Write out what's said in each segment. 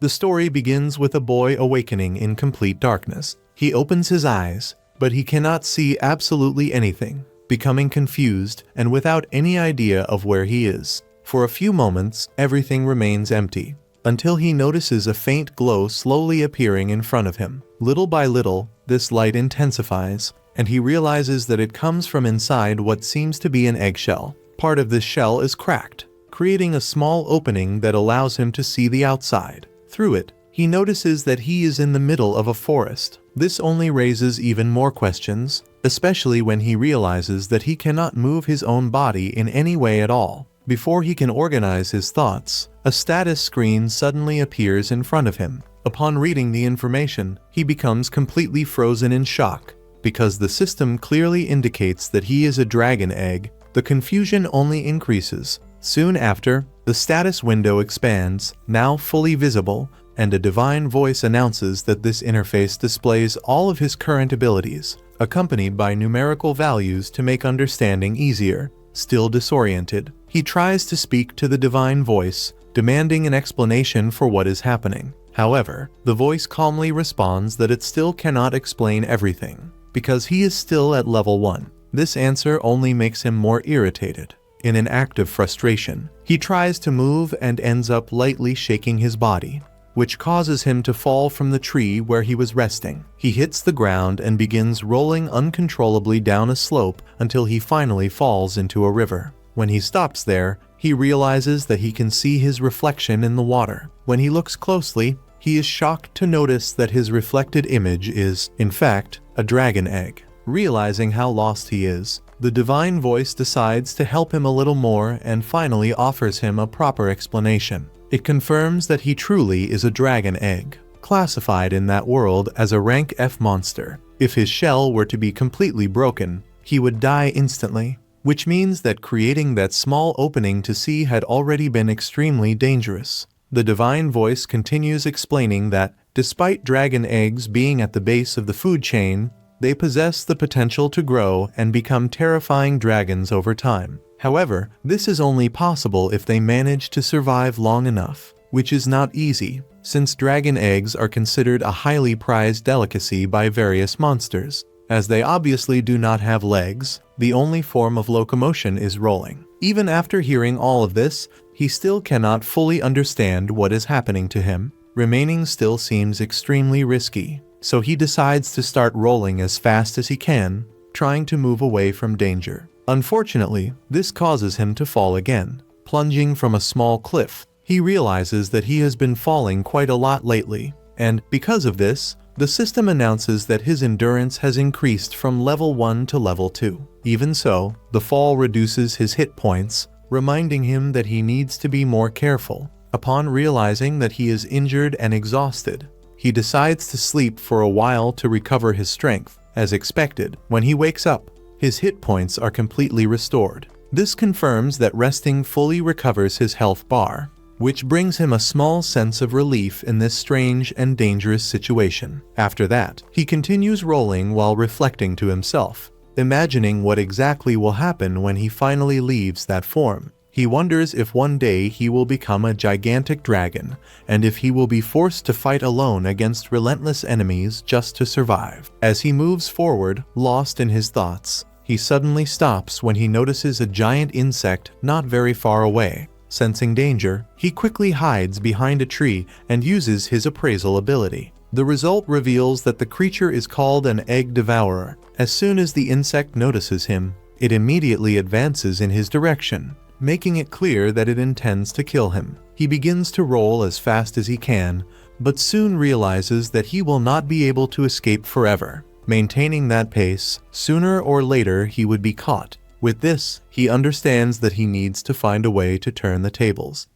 The story begins with a boy awakening in complete darkness. He opens his eyes, but he cannot see absolutely anything, becoming confused and without any idea of where he is. For a few moments, everything remains empty, until he notices a faint glow slowly appearing in front of him. Little by little, this light intensifies, and he realizes that it comes from inside what seems to be an eggshell. Part of this shell is cracked, creating a small opening that allows him to see the outside. Through it, he notices that he is in the middle of a forest. This only raises even more questions, especially when he realizes that he cannot move his own body in any way at all. Before he can organize his thoughts, a status screen suddenly appears in front of him. Upon reading the information, he becomes completely frozen in shock. Because the system clearly indicates that he is a dragon egg, the confusion only increases. Soon after, the status window expands, now fully visible, and a divine voice announces that this interface displays all of his current abilities, accompanied by numerical values to make understanding easier. Still disoriented, he tries to speak to the divine voice, demanding an explanation for what is happening. However, the voice calmly responds that it still cannot explain everything, because he is still at level 1. This answer only makes him more irritated. In an act of frustration, he tries to move and ends up lightly shaking his body, which causes him to fall from the tree where he was resting. He hits the ground and begins rolling uncontrollably down a slope until he finally falls into a river. When he stops there, he realizes that he can see his reflection in the water. When he looks closely, he is shocked to notice that his reflected image is, in fact, a dragon egg. Realizing how lost he is, the divine voice decides to help him a little more and finally offers him a proper explanation. It confirms that he truly is a dragon egg, classified in that world as a rank F monster. If his shell were to be completely broken, he would die instantly, which means that creating that small opening to see had already been extremely dangerous. The divine voice continues explaining that, despite dragon eggs being at the base of the food chain, they possess the potential to grow and become terrifying dragons over time. However, this is only possible if they manage to survive long enough, which is not easy, since dragon eggs are considered a highly prized delicacy by various monsters. As they obviously do not have legs, the only form of locomotion is rolling. Even after hearing all of this, he still cannot fully understand what is happening to him. Remaining still seems extremely risky, so he decides to start rolling as fast as he can, trying to move away from danger. Unfortunately, this causes him to fall again. Plunging from a small cliff, he realizes that he has been falling quite a lot lately, and because of this, the system announces that his endurance has increased from level 1 to level 2. Even so, the fall reduces his hit points, reminding him that he needs to be more careful. Upon realizing that he is injured and exhausted, he decides to sleep for a while to recover his strength. As expected, when he wakes up, his hit points are completely restored. This confirms that resting fully recovers his health bar, which brings him a small sense of relief in this strange and dangerous situation. After that, he continues rolling while reflecting to himself, imagining what exactly will happen when he finally leaves that form. He wonders if one day he will become a gigantic dragon, and if he will be forced to fight alone against relentless enemies just to survive. As he moves forward, lost in his thoughts, he suddenly stops when he notices a giant insect not very far away. Sensing danger, he quickly hides behind a tree and uses his appraisal ability. The result reveals that the creature is called an egg devourer. As soon as the insect notices him, it immediately advances in his direction, making it clear that it intends to kill him. He begins to roll as fast as he can, but soon realizes that he will not be able to escape forever. Maintaining that pace, sooner or later he would be caught. With this, he understands that he needs to find a way to turn the tables.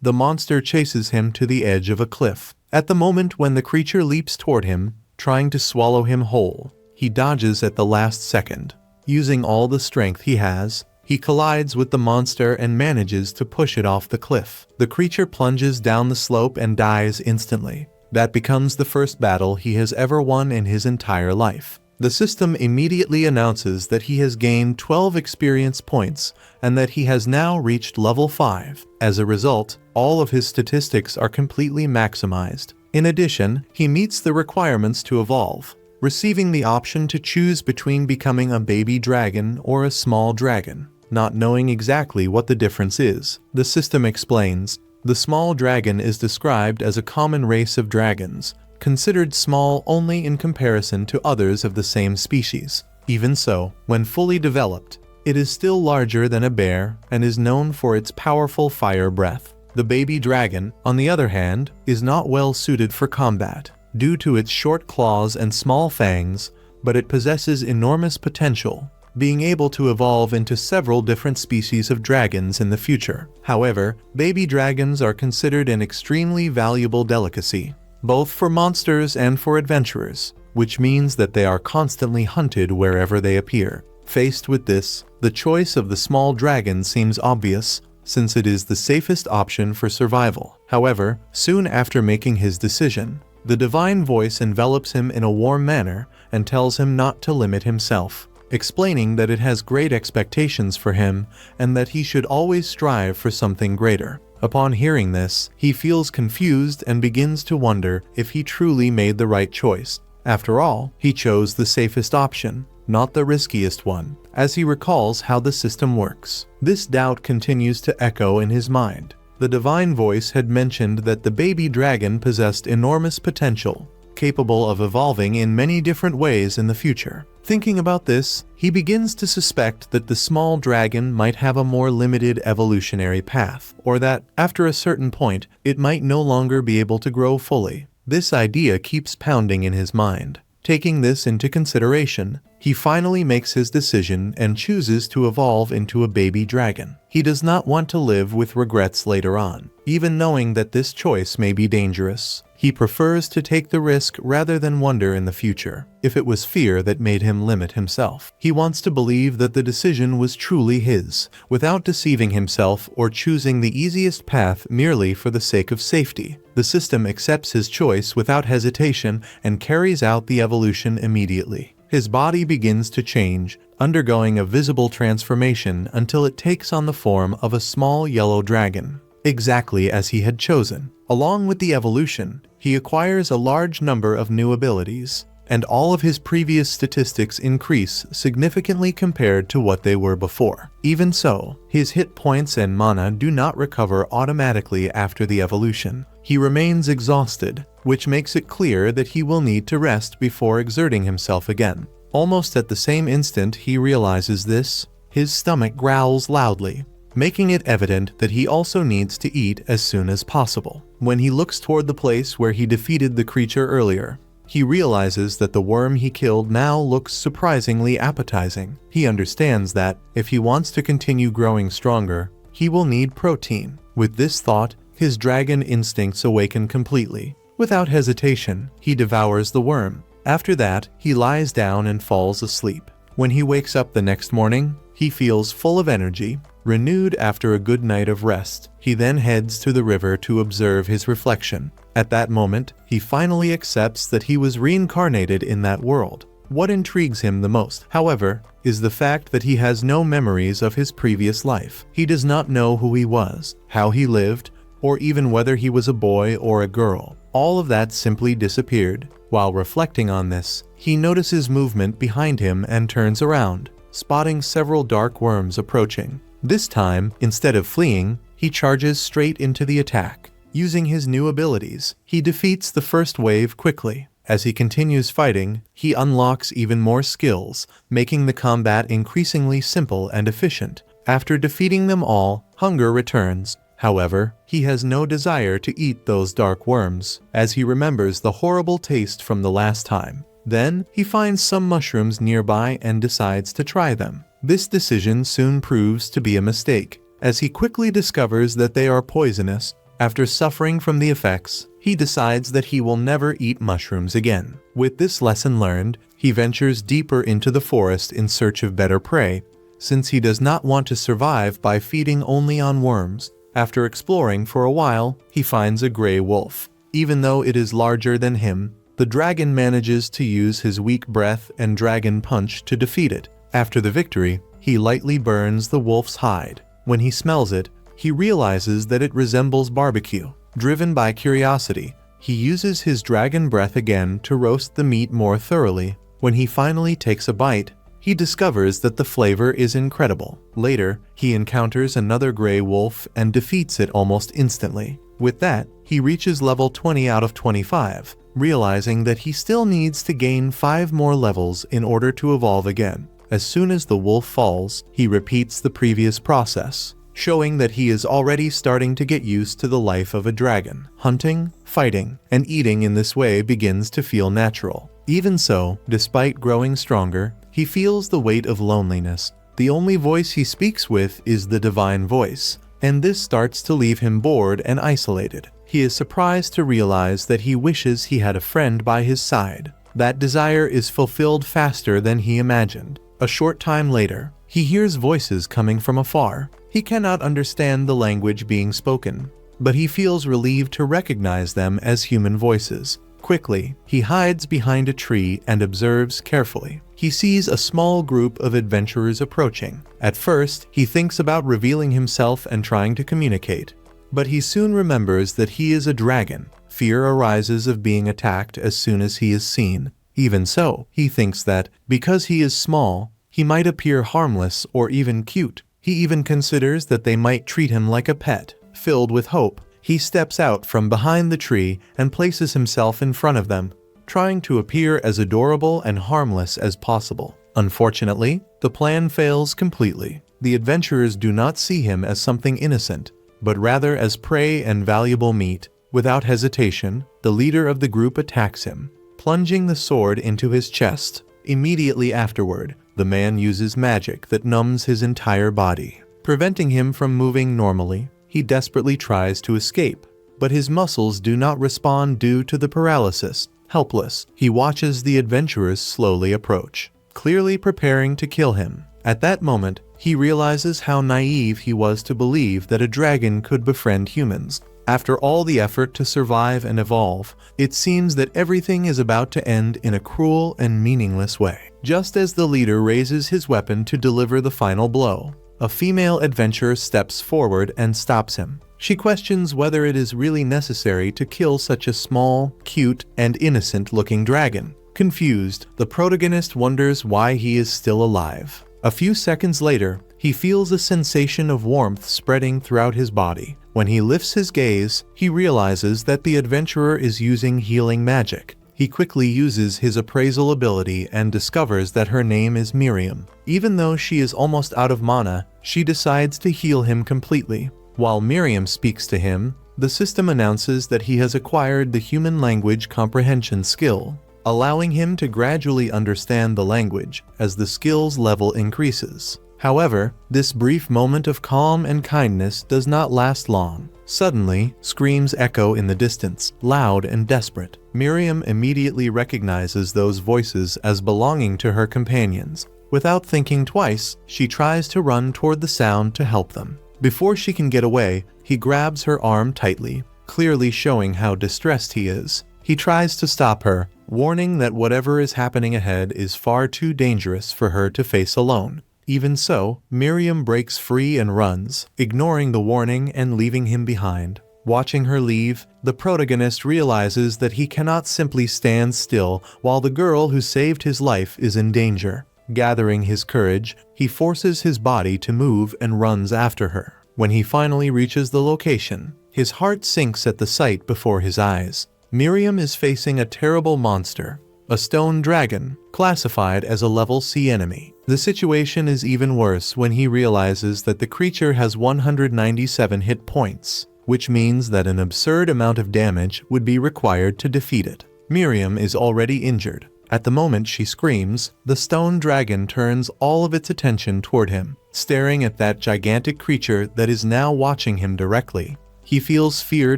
The monster chases him to the edge of a cliff. At the moment when the creature leaps toward him, trying to swallow him whole, he dodges at the last second. Using all the strength he has, he collides with the monster and manages to push it off the cliff. The creature plunges down the slope and dies instantly. That becomes the first battle he has ever won in his entire life. The system immediately announces that he has gained 12 experience points and that he has now reached level 5. As a result, all of his statistics are completely maximized. In addition, he meets the requirements to evolve, receiving the option to choose between becoming a baby dragon or a small dragon. Not knowing exactly what the difference is, the system explains, the small dragon is described as a common race of dragons, considered small only in comparison to others of the same species. Even so, when fully developed, it is still larger than a bear and is known for its powerful fire breath. The baby dragon, on the other hand, is not well suited for combat due to its short claws and small fangs, but it possesses enormous potential, being able to evolve into several different species of dragons in the future. However, baby dragons are considered an extremely valuable delicacy, both for monsters and for adventurers, which means that they are constantly hunted wherever they appear. Faced with this, the choice of the small dragon seems obvious, since it is the safest option for survival. However, soon after making his decision, the divine voice envelops him in a warm manner and tells him not to limit himself, explaining that it has great expectations for him and that he should always strive for something greater. Upon hearing this, he feels confused and begins to wonder if he truly made the right choice. After all, he chose the safest option, not the riskiest one, as he recalls how the system works. This doubt continues to echo in his mind. The divine voice had mentioned that the baby dragon possessed enormous potential, capable of evolving in many different ways in the future. Thinking about this, he begins to suspect that the small dragon might have a more limited evolutionary path, or that, after a certain point, it might no longer be able to grow fully. This idea keeps pounding in his mind. Taking this into consideration, he finally makes his decision and chooses to evolve into a baby dragon. He does not want to live with regrets later on, even knowing that this choice may be dangerous. He prefers to take the risk rather than wonder in the future if it was fear that made him limit himself. He wants to believe that the decision was truly his, without deceiving himself or choosing the easiest path merely for the sake of safety. The system accepts his choice without hesitation and carries out the evolution immediately. His body begins to change, undergoing a visible transformation until it takes on the form of a small yellow dragon, exactly as he had chosen. Along with the evolution, he acquires a large number of new abilities, and all of his previous statistics increase significantly compared to what they were before. Even so, his hit points and mana do not recover automatically after the evolution. He remains exhausted, which makes it clear that he will need to rest before exerting himself again. Almost at the same instant he realizes this, his stomach growls loudly, making it evident that he also needs to eat as soon as possible. When he looks toward the place where he defeated the creature earlier, he realizes that the worm he killed now looks surprisingly appetizing. He understands that, if he wants to continue growing stronger, he will need protein. With this thought, his dragon instincts awaken completely. Without hesitation, he devours the worm. After that, he lies down and falls asleep. When he wakes up the next morning, he feels full of energy, renewed after a good night of rest. He then heads to the river to observe his reflection. At that moment, he finally accepts that he was reincarnated in that world. What intrigues him the most, however, is the fact that he has no memories of his previous life. He does not know who he was, how he lived, or even whether he was a boy or a girl. All of that simply disappeared. While reflecting on this, he notices movement behind him and turns around, spotting several dark worms approaching. This time, instead of fleeing, he charges straight into the attack. Using his new abilities, he defeats the first wave quickly. As he continues fighting, he unlocks even more skills, making the combat increasingly simple and efficient. After defeating them all, hunger returns. However, he has no desire to eat those dark worms, as he remembers the horrible taste from the last time. Then, he finds some mushrooms nearby and decides to try them. This decision soon proves to be a mistake, as he quickly discovers that they are poisonous. After suffering from the effects, he decides that he will never eat mushrooms again. With this lesson learned, he ventures deeper into the forest in search of better prey, since he does not want to survive by feeding only on worms. After exploring for a while, he finds a gray wolf. Even though it is larger than him, the dragon manages to use his weak breath and dragon punch to defeat it. After the victory, he lightly burns the wolf's hide. When he smells it, he realizes that it resembles barbecue. Driven by curiosity, he uses his dragon breath again to roast the meat more thoroughly. When he finally takes a bite, he discovers that the flavor is incredible. Later, he encounters another gray wolf and defeats it almost instantly. With that, he reaches level 20 out of 25, realizing that he still needs to gain 5 more levels in order to evolve again. As soon as the wolf falls, he repeats the previous process, showing that he is already starting to get used to the life of a dragon. Hunting, fighting, and eating in this way begins to feel natural. Even so, despite growing stronger, he feels the weight of loneliness. The only voice he speaks with is the divine voice, and this starts to leave him bored and isolated. He is surprised to realize that he wishes he had a friend by his side. That desire is fulfilled faster than he imagined. A short time later, he hears voices coming from afar. He cannot understand the language being spoken, but he feels relieved to recognize them as human voices. Quickly, he hides behind a tree and observes carefully. He sees a small group of adventurers approaching. At first, he thinks about revealing himself and trying to communicate, but he soon remembers that he is a dragon. Fear arises of being attacked as soon as he is seen. Even so, he thinks that, because he is small, he might appear harmless or even cute. He even considers that they might treat him like a pet. Filled with hope, he steps out from behind the tree and places himself in front of them, trying to appear as adorable and harmless as possible. Unfortunately, the plan fails completely. The adventurers do not see him as something innocent, but rather as prey and valuable meat. Without hesitation, the leader of the group attacks him, plunging the sword into his chest. Immediately afterward, the man uses magic that numbs his entire body, preventing him from moving normally. He desperately tries to escape, but his muscles do not respond due to the paralysis. Helpless, he watches the adventurers slowly approach, clearly preparing to kill him. At that moment, he realizes how naive he was to believe that a dragon could befriend humans. After all the effort to survive and evolve, it seems that everything is about to end in a cruel and meaningless way. Just as the leader raises his weapon to deliver the final blow, a female adventurer steps forward and stops him. She questions whether it is really necessary to kill such a small, cute, and innocent-looking dragon. Confused, the protagonist wonders why he is still alive. A few seconds later, he feels a sensation of warmth spreading throughout his body. When he lifts his gaze, he realizes that the adventurer is using healing magic. He quickly uses his appraisal ability and discovers that her name is Miriam. Even though she is almost out of mana, she decides to heal him completely. While Miriam speaks to him, the system announces that he has acquired the human language comprehension skill, allowing him to gradually understand the language as the skill's level increases. However, this brief moment of calm and kindness does not last long. Suddenly, screams echo in the distance, loud and desperate. Miriam immediately recognizes those voices as belonging to her companions. Without thinking twice, she tries to run toward the sound to help them. Before she can get away, he grabs her arm tightly, clearly showing how distressed he is. He tries to stop her, warning that whatever is happening ahead is far too dangerous for her to face alone. Even so, Miriam breaks free and runs, ignoring the warning and leaving him behind. Watching her leave, the protagonist realizes that he cannot simply stand still while the girl who saved his life is in danger. Gathering his courage, he forces his body to move and runs after her. When he finally reaches the location, his heart sinks at the sight before his eyes. Miriam is facing a terrible monster, a stone dragon, classified as a level C enemy. The situation is even worse when he realizes that the creature has 197 hit points, which means that an absurd amount of damage would be required to defeat it. Miriam is already injured. At the moment she screams, the stone dragon turns all of its attention toward him, staring at that gigantic creature that is now watching him directly. He feels fear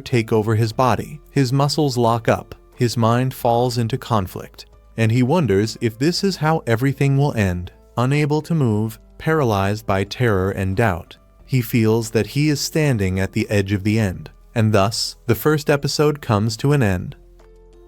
take over his body. His muscles lock up. His mind falls into conflict, and he wonders if this is how everything will end. Unable to move, paralyzed by terror and doubt, he feels that he is standing at the edge of the end, and thus, the first episode comes to an end.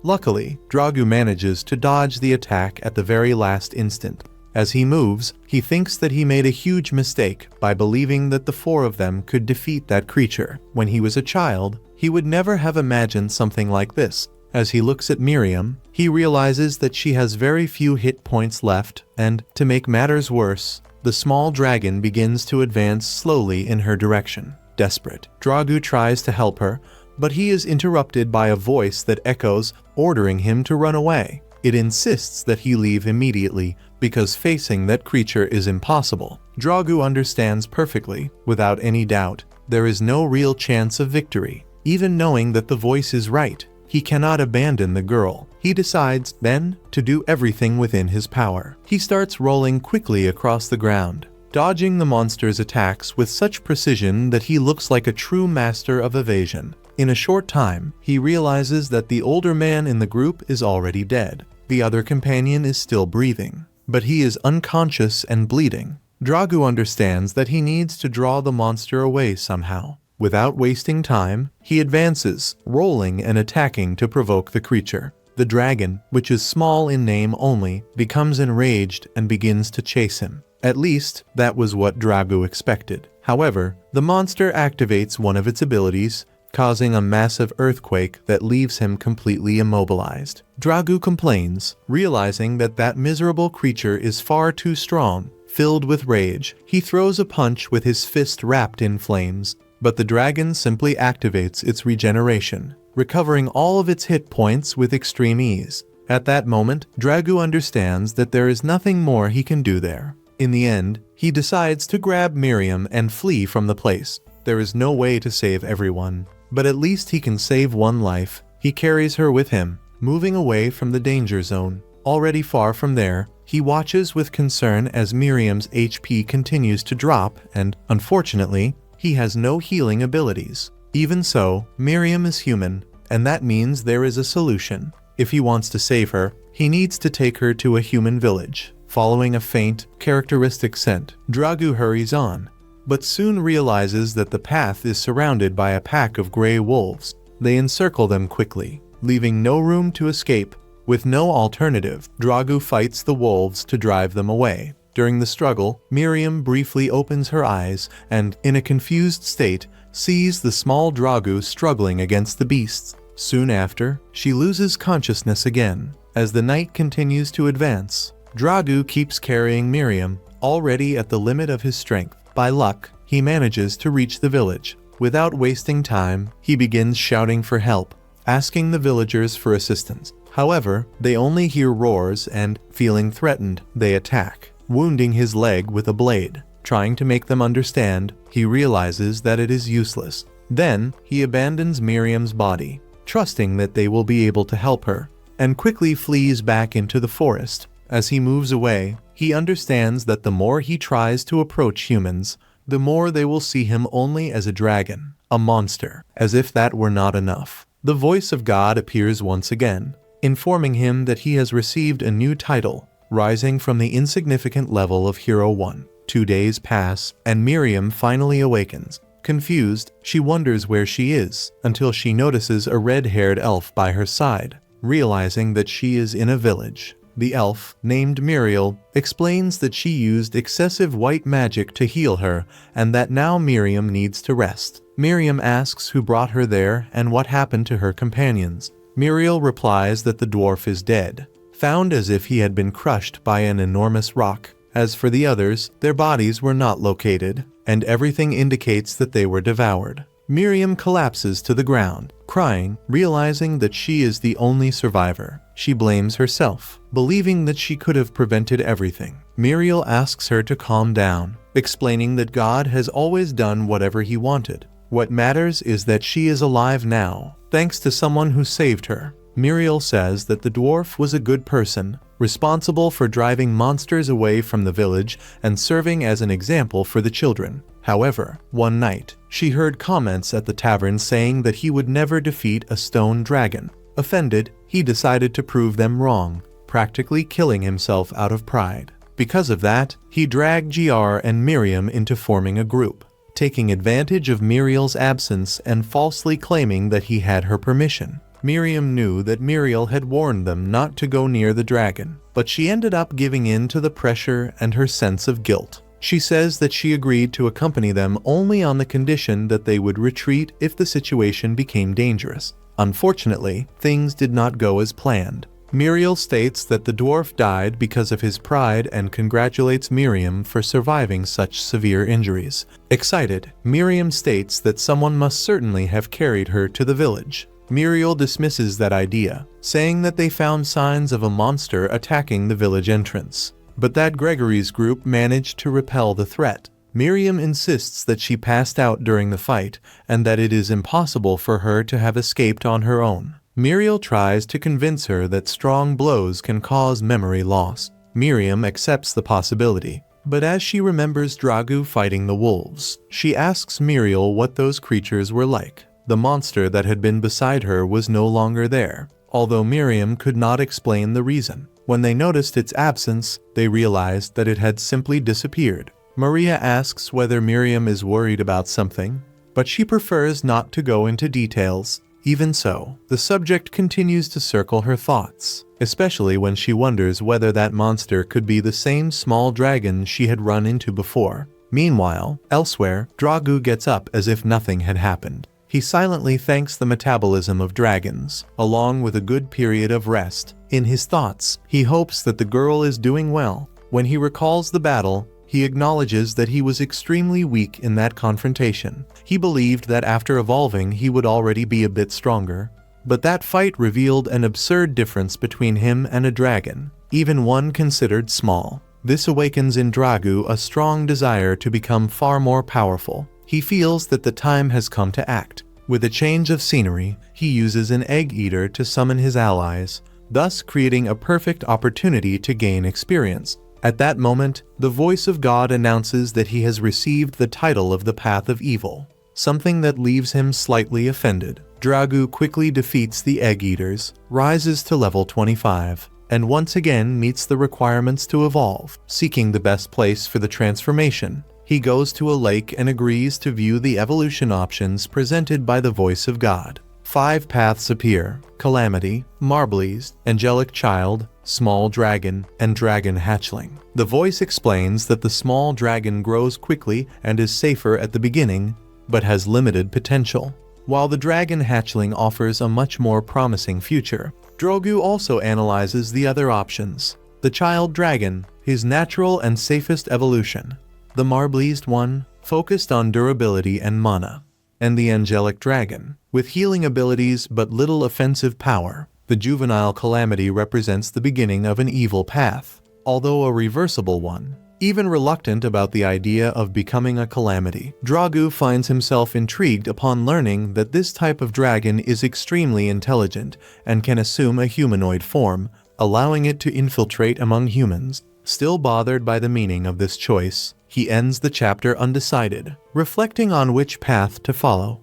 Luckily, Dragu manages to dodge the attack at the very last instant. As he moves, he thinks that he made a huge mistake by believing that the four of them could defeat that creature. When he was a child, he would never have imagined something like this. As he looks at Miriam, he realizes that she has very few hit points left, and, to make matters worse, the small dragon begins to advance slowly in her direction. Desperate, Dragu tries to help her, but he is interrupted by a voice that echoes, ordering him to run away. It insists that he leave immediately, because facing that creature is impossible. Dragu understands perfectly, without any doubt, there is no real chance of victory. Even knowing that the voice is right, he cannot abandon the girl. He decides, then, to do everything within his power. He starts rolling quickly across the ground, dodging the monster's attacks with such precision that he looks like a true master of evasion. In a short time, he realizes that the older man in the group is already dead. The other companion is still breathing, but he is unconscious and bleeding. Dragu understands that he needs to draw the monster away somehow. Without wasting time, he advances, rolling and attacking to provoke the creature. The dragon, which is small in name only, becomes enraged and begins to chase him. At least, that was what Dragu expected. However, the monster activates one of its abilities, causing a massive earthquake that leaves him completely immobilized. Dragu complains, realizing that that miserable creature is far too strong. Filled with rage, he throws a punch with his fist wrapped in flames, but the dragon simply activates its regeneration, recovering all of its hit points with extreme ease. At that moment, Dragu understands that there is nothing more he can do there. In the end, he decides to grab Miriam and flee from the place. There is no way to save everyone, but at least he can save one life. He carries her with him, moving away from the danger zone. Already far from there, he watches with concern as Miriam's HP continues to drop and, unfortunately, he has no healing abilities. Even so, Miriam is human, and that means there is a solution. If he wants to save her, he needs to take her to a human village. Following a faint, characteristic scent, Dragu hurries on, but soon realizes that the path is surrounded by a pack of gray wolves. They encircle them quickly, leaving no room to escape. With no alternative, Dragu fights the wolves to drive them away. During the struggle, Miriam briefly opens her eyes and, in a confused state, sees the small Dragu struggling against the beasts. Soon after, she loses consciousness again. As the night continues to advance, Dragu keeps carrying Miriam, already at the limit of his strength. By luck, he manages to reach the village. Without wasting time, he begins shouting for help, asking the villagers for assistance. However, they only hear roars and, feeling threatened, they attack, wounding his leg with a blade. Trying to make them understand, he realizes that it is useless. Then, he abandons Miriam's body, trusting that they will be able to help her, and quickly flees back into the forest. As he moves away, he understands that the more he tries to approach humans, the more they will see him only as a dragon, a monster. As if that were not enough, the voice of God appears once again, informing him that he has received a new title, rising from the insignificant level of Hero 1. 2 days pass, and Miriam finally awakens. Confused, she wonders where she is, until she notices a red-haired elf by her side. Realizing that she is in a village, the elf, named Muriel, explains that she used excessive white magic to heal her, and that now Miriam needs to rest. Miriam asks who brought her there and what happened to her companions. Muriel replies that the dwarf is dead, found as if he had been crushed by an enormous rock. As for the others, their bodies were not located, and everything indicates that they were devoured. Miriam collapses to the ground, crying, realizing that she is the only survivor. She blames herself, believing that she could have prevented everything. Muriel asks her to calm down, explaining that God has always done whatever he wanted. What matters is that she is alive now, thanks to someone who saved her. Muriel says that the dwarf was a good person, responsible for driving monsters away from the village and serving as an example for the children. However, one night, she heard comments at the tavern saying that he would never defeat a stone dragon. Offended, he decided to prove them wrong, practically killing himself out of pride. Because of that, he dragged GR and Miriam into forming a group, taking advantage of Muriel's absence and falsely claiming that he had her permission. Miriam knew that Muriel had warned them not to go near the dragon, but she ended up giving in to the pressure and her sense of guilt. She says that she agreed to accompany them only on the condition that they would retreat if the situation became dangerous. Unfortunately, things did not go as planned. Muriel states that the dwarf died because of his pride and congratulates Miriam for surviving such severe injuries. Excited, Miriam states that someone must certainly have carried her to the village. Muriel dismisses that idea, saying that they found signs of a monster attacking the village entrance, but that Gregory's group managed to repel the threat. Miriam insists that she passed out during the fight and that it is impossible for her to have escaped on her own. Muriel tries to convince her that strong blows can cause memory loss. Miriam accepts the possibility, but as she remembers Dragu fighting the wolves, she asks Muriel what those creatures were like. The monster that had been beside her was no longer there, although Miriam could not explain the reason. When they noticed its absence, they realized that it had simply disappeared. Maria asks whether Miriam is worried about something, but she prefers not to go into details. Even so, the subject continues to circle her thoughts, especially when she wonders whether that monster could be the same small dragon she had run into before. Meanwhile, elsewhere, Dragu gets up as if nothing had happened. He silently thanks the metabolism of dragons, along with a good period of rest. In his thoughts, he hopes that the girl is doing well. When he recalls the battle, he acknowledges that he was extremely weak in that confrontation. He believed that after evolving he would already be a bit stronger, but that fight revealed an absurd difference between him and a dragon, even one considered small. This awakens in Dragu a strong desire to become far more powerful. He feels that the time has come to act. With a change of scenery, he uses an egg eater to summon his allies, thus creating a perfect opportunity to gain experience. At that moment, the voice of God announces that he has received the title of the Path of Evil, something that leaves him slightly offended. Dragu quickly defeats the egg eaters, rises to level 25, and once again meets the requirements to evolve. Seeking the best place for the transformation, he goes to a lake and agrees to view the evolution options presented by the voice of God. 5 paths appear: Calamity, Marbleized, Angelic Child, Small Dragon, and Dragon Hatchling. The voice explains that the small dragon grows quickly and is safer at the beginning, but has limited potential, while the Dragon Hatchling offers a much more promising future. Dragu also analyzes the other options: the Child Dragon, his natural and safest evolution; the Marbleized one, focused on durability and mana; and the Angelic Dragon, with healing abilities but little offensive power. The juvenile Calamity represents the beginning of an evil path, although a reversible one. Even reluctant about the idea of becoming a Calamity, Dragu finds himself intrigued upon learning that this type of dragon is extremely intelligent and can assume a humanoid form, allowing it to infiltrate among humans. Still bothered by the meaning of this choice, he ends the chapter undecided, reflecting on which path to follow.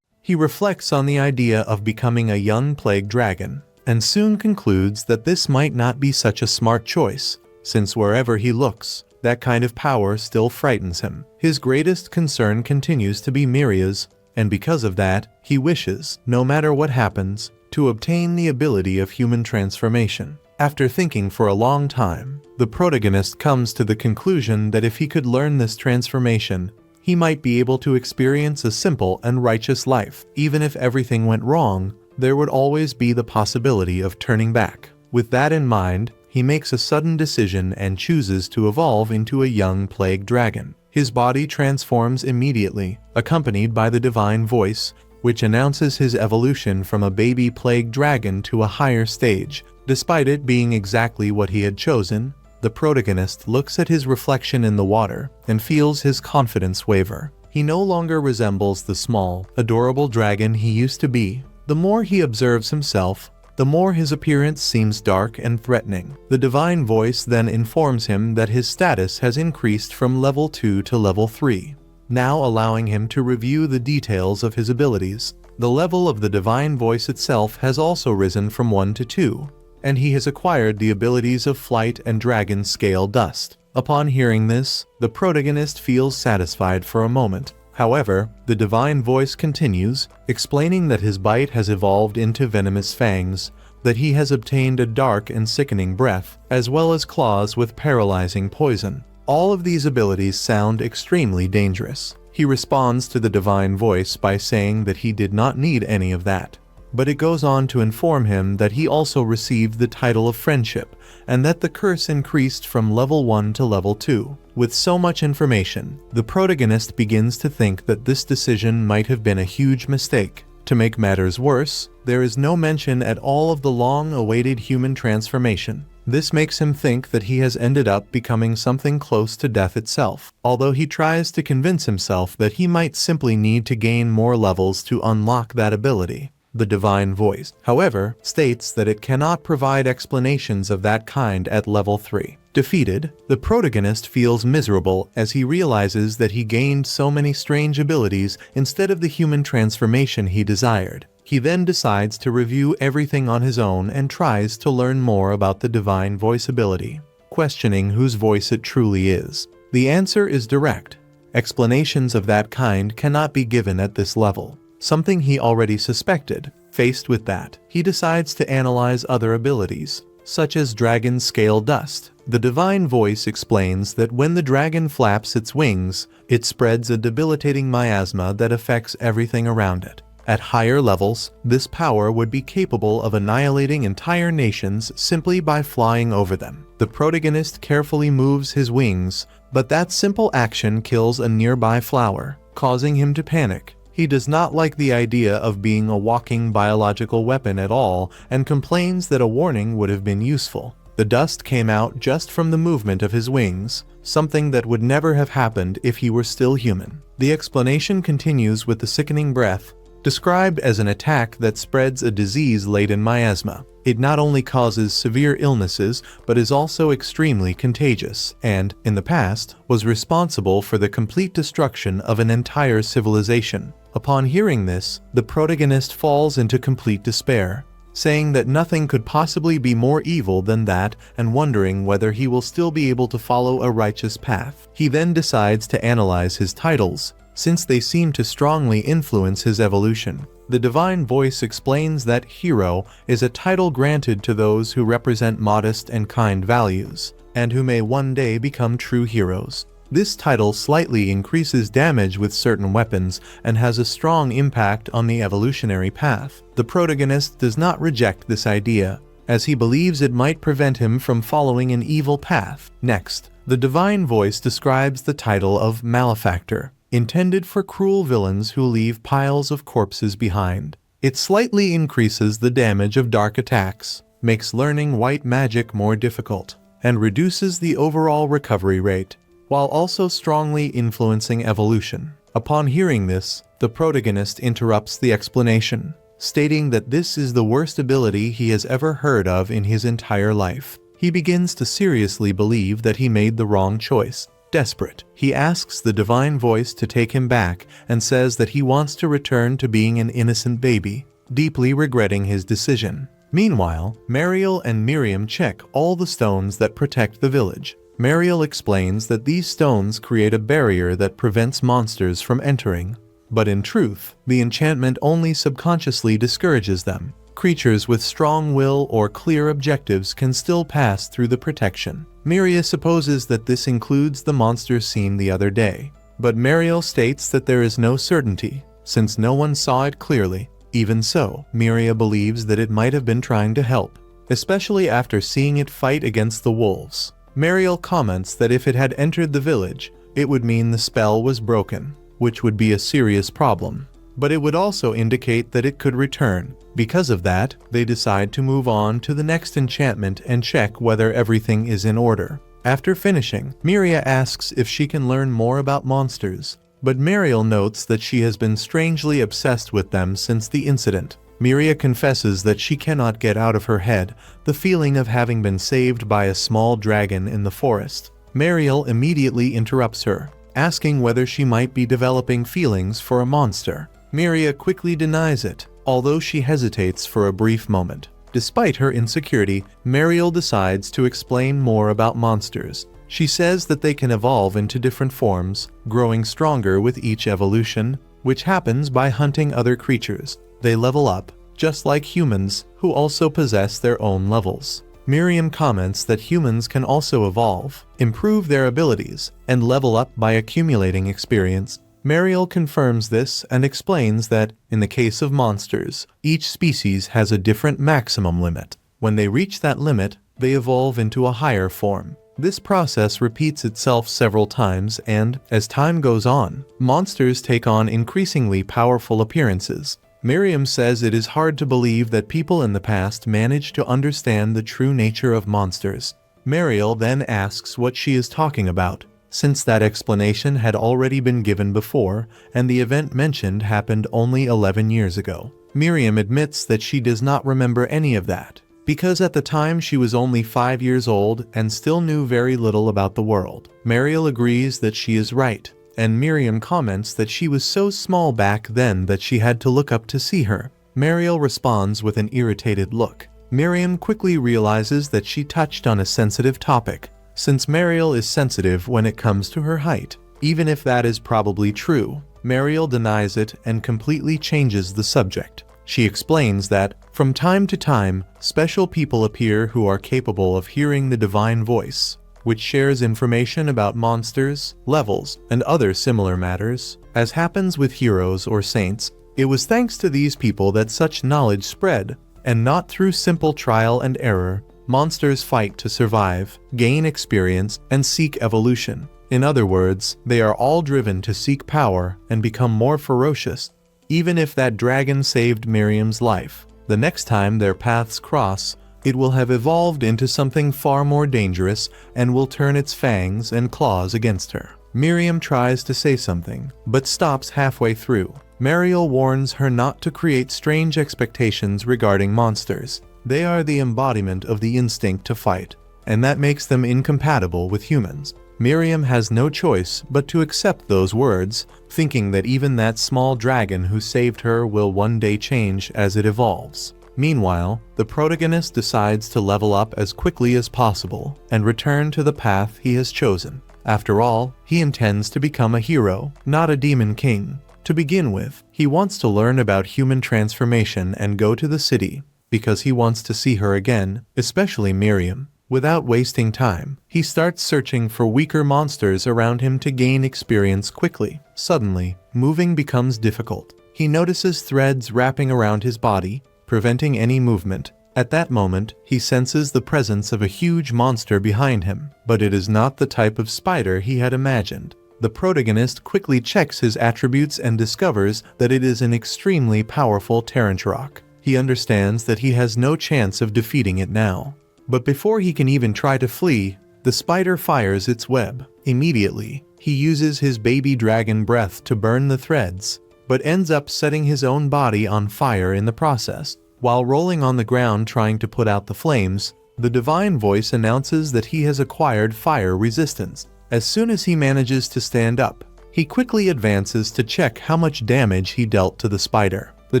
He reflects on the idea of becoming a young plague dragon, and soon concludes that this might not be such a smart choice, since wherever he looks, that kind of power still frightens him. His greatest concern continues to be Miria's, and because of that, he wishes, no matter what happens, to obtain the ability of human transformation. After thinking for a long time, the protagonist comes to the conclusion that if he could learn this transformation, he might be able to experience a simple and righteous life. Even if everything went wrong, there would always be the possibility of turning back. With that in mind, he makes a sudden decision and chooses to evolve into a young plague dragon. His body transforms immediately, accompanied by the divine voice, which announces his evolution from a baby plague dragon to a higher stage. Despite it being exactly what he had chosen, the protagonist looks at his reflection in the water and feels his confidence waver. He no longer resembles the small, adorable dragon he used to be. The more he observes himself, the more his appearance seems dark and threatening. The divine voice then informs him that his status has increased from level 2 to level 3, now allowing him to review the details of his abilities. The level of the divine voice itself has also risen from 1 to 2, and he has acquired the abilities of flight and dragon scale dust. Upon hearing this, the protagonist feels satisfied for a moment. However, the divine voice continues, explaining that his bite has evolved into venomous fangs, that he has obtained a dark and sickening breath, as well as claws with paralyzing poison. All of these abilities sound extremely dangerous. He responds to the divine voice by saying that he did not need any of that. But it goes on to inform him that he also received the title of friendship, and that the curse increased from level 1 to level 2. With so much information, the protagonist begins to think that this decision might have been a huge mistake. To make matters worse, there is no mention at all of the long-awaited human transformation. This makes him think that he has ended up becoming something close to death itself, although he tries to convince himself that he might simply need to gain more levels to unlock that ability. The divine voice, however, states that it cannot provide explanations of that kind at level 3. Defeated, the protagonist feels miserable as he realizes that he gained so many strange abilities instead of the human transformation he desired. He then decides to review everything on his own and tries to learn more about the divine voice ability, questioning whose voice it truly is. The answer is direct. Explanations of that kind cannot be given at this level. Something he already suspected. Faced with that, he decides to analyze other abilities, such as dragon scale dust. The divine voice explains that when the dragon flaps its wings, it spreads a debilitating miasma that affects everything around it. At higher levels, this power would be capable of annihilating entire nations simply by flying over them. The protagonist carefully moves his wings, but that simple action kills a nearby flower, causing him to panic. He does not like the idea of being a walking biological weapon at all and complains that a warning would have been useful. The dust came out just from the movement of his wings, something that would never have happened if he were still human. The explanation continues with the sickening breath, described as an attack that spreads a disease-laden miasma. It not only causes severe illnesses, but is also extremely contagious, and, in the past, was responsible for the complete destruction of an entire civilization. Upon hearing this, the protagonist falls into complete despair, saying that nothing could possibly be more evil than that and wondering whether he will still be able to follow a righteous path. He then decides to analyze his titles, since they seem to strongly influence his evolution. The divine voice explains that hero is a title granted to those who represent modest and kind values, and who may one day become true heroes. This title slightly increases damage with certain weapons and has a strong impact on the evolutionary path. The protagonist does not reject this idea, as he believes it might prevent him from following an evil path. Next, the divine voice describes the title of malefactor, intended for cruel villains who leave piles of corpses behind. It slightly increases the damage of dark attacks, makes learning white magic more difficult, and reduces the overall recovery rate, while also strongly influencing evolution. Upon hearing this, the protagonist interrupts the explanation, stating that this is the worst ability he has ever heard of in his entire life. He begins to seriously believe that he made the wrong choice. Desperate, he asks the divine voice to take him back and says that he wants to return to being an innocent baby, deeply regretting his decision. Meanwhile, Mariel and Miriam check all the stones that protect the village. Mariel explains that these stones create a barrier that prevents monsters from entering. But in truth, the enchantment only subconsciously discourages them. Creatures with strong will or clear objectives can still pass through the protection. Miria supposes that this includes the monsters seen the other day, but Mariel states that there is no certainty, since no one saw it clearly. Even so, Miria believes that it might have been trying to help, especially after seeing it fight against the wolves. Mariel comments that if it had entered the village, it would mean the spell was broken, which would be a serious problem. But it would also indicate that it could return. Because of that, they decide to move on to the next enchantment and check whether everything is in order. After finishing, Miria asks if she can learn more about monsters, but Mariel notes that she has been strangely obsessed with them since the incident. Miria confesses that she cannot get out of her head the feeling of having been saved by a small dragon in the forest. Mariel immediately interrupts her, asking whether she might be developing feelings for a monster. Miria quickly denies it, although she hesitates for a brief moment. Despite her insecurity, Mariel decides to explain more about monsters. She says that they can evolve into different forms, growing stronger with each evolution, which happens by hunting other creatures. They level up, just like humans, who also possess their own levels. Miriam comments that humans can also evolve, improve their abilities, and level up by accumulating experience. Mariel confirms this and explains that, in the case of monsters, each species has a different maximum limit. When they reach that limit, they evolve into a higher form. This process repeats itself several times and, as time goes on, monsters take on increasingly powerful appearances. Miriam says it is hard to believe that people in the past managed to understand the true nature of monsters. Mariel then asks what she is talking about, since that explanation had already been given before and the event mentioned happened only 11 years ago. Miriam admits that she does not remember any of that, because at the time she was only 5 years old and still knew very little about the world. Mariel agrees that she is right, and Miriam comments that she was so small back then that she had to look up to see her. Mariel responds with an irritated look. Miriam quickly realizes that she touched on a sensitive topic, since Mariel is sensitive when it comes to her height. Even if that is probably true, Mariel denies it and completely changes the subject. She explains that, from time to time, special people appear who are capable of hearing the divine voice, which shares information about monsters, levels, and other similar matters. As happens with heroes or saints, it was thanks to these people that such knowledge spread, and not through simple trial and error. Monsters fight to survive, gain experience, and seek evolution. In other words, they are all driven to seek power and become more ferocious. Even if that dragon saved Miriam's life, the next time their paths cross, it will have evolved into something far more dangerous and will turn its fangs and claws against her. Miriam tries to say something, but stops halfway through. Mariel warns her not to create strange expectations regarding monsters. They are the embodiment of the instinct to fight, and that makes them incompatible with humans. Miriam has no choice but to accept those words, thinking that even that small dragon who saved her will one day change as it evolves. Meanwhile, the protagonist decides to level up as quickly as possible and return to the path he has chosen. After all, he intends to become a hero, not a demon king. To begin with, he wants to learn about human transformation and go to the city, because he wants to see her again, especially Miriam. Without wasting time, he starts searching for weaker monsters around him to gain experience quickly. Suddenly, moving becomes difficult. He notices threads wrapping around his body, preventing any movement. At that moment, he senses the presence of a huge monster behind him, but it is not the type of spider he had imagined. The protagonist quickly checks his attributes and discovers that it is an extremely powerful Taranturok. He understands that he has no chance of defeating it now. But before he can even try to flee, the spider fires its web. Immediately, he uses his baby dragon breath to burn the threads, but ends up setting his own body on fire in the process. While rolling on the ground trying to put out the flames, the divine voice announces that he has acquired fire resistance. As soon as he manages to stand up, he quickly advances to check how much damage he dealt to the spider. The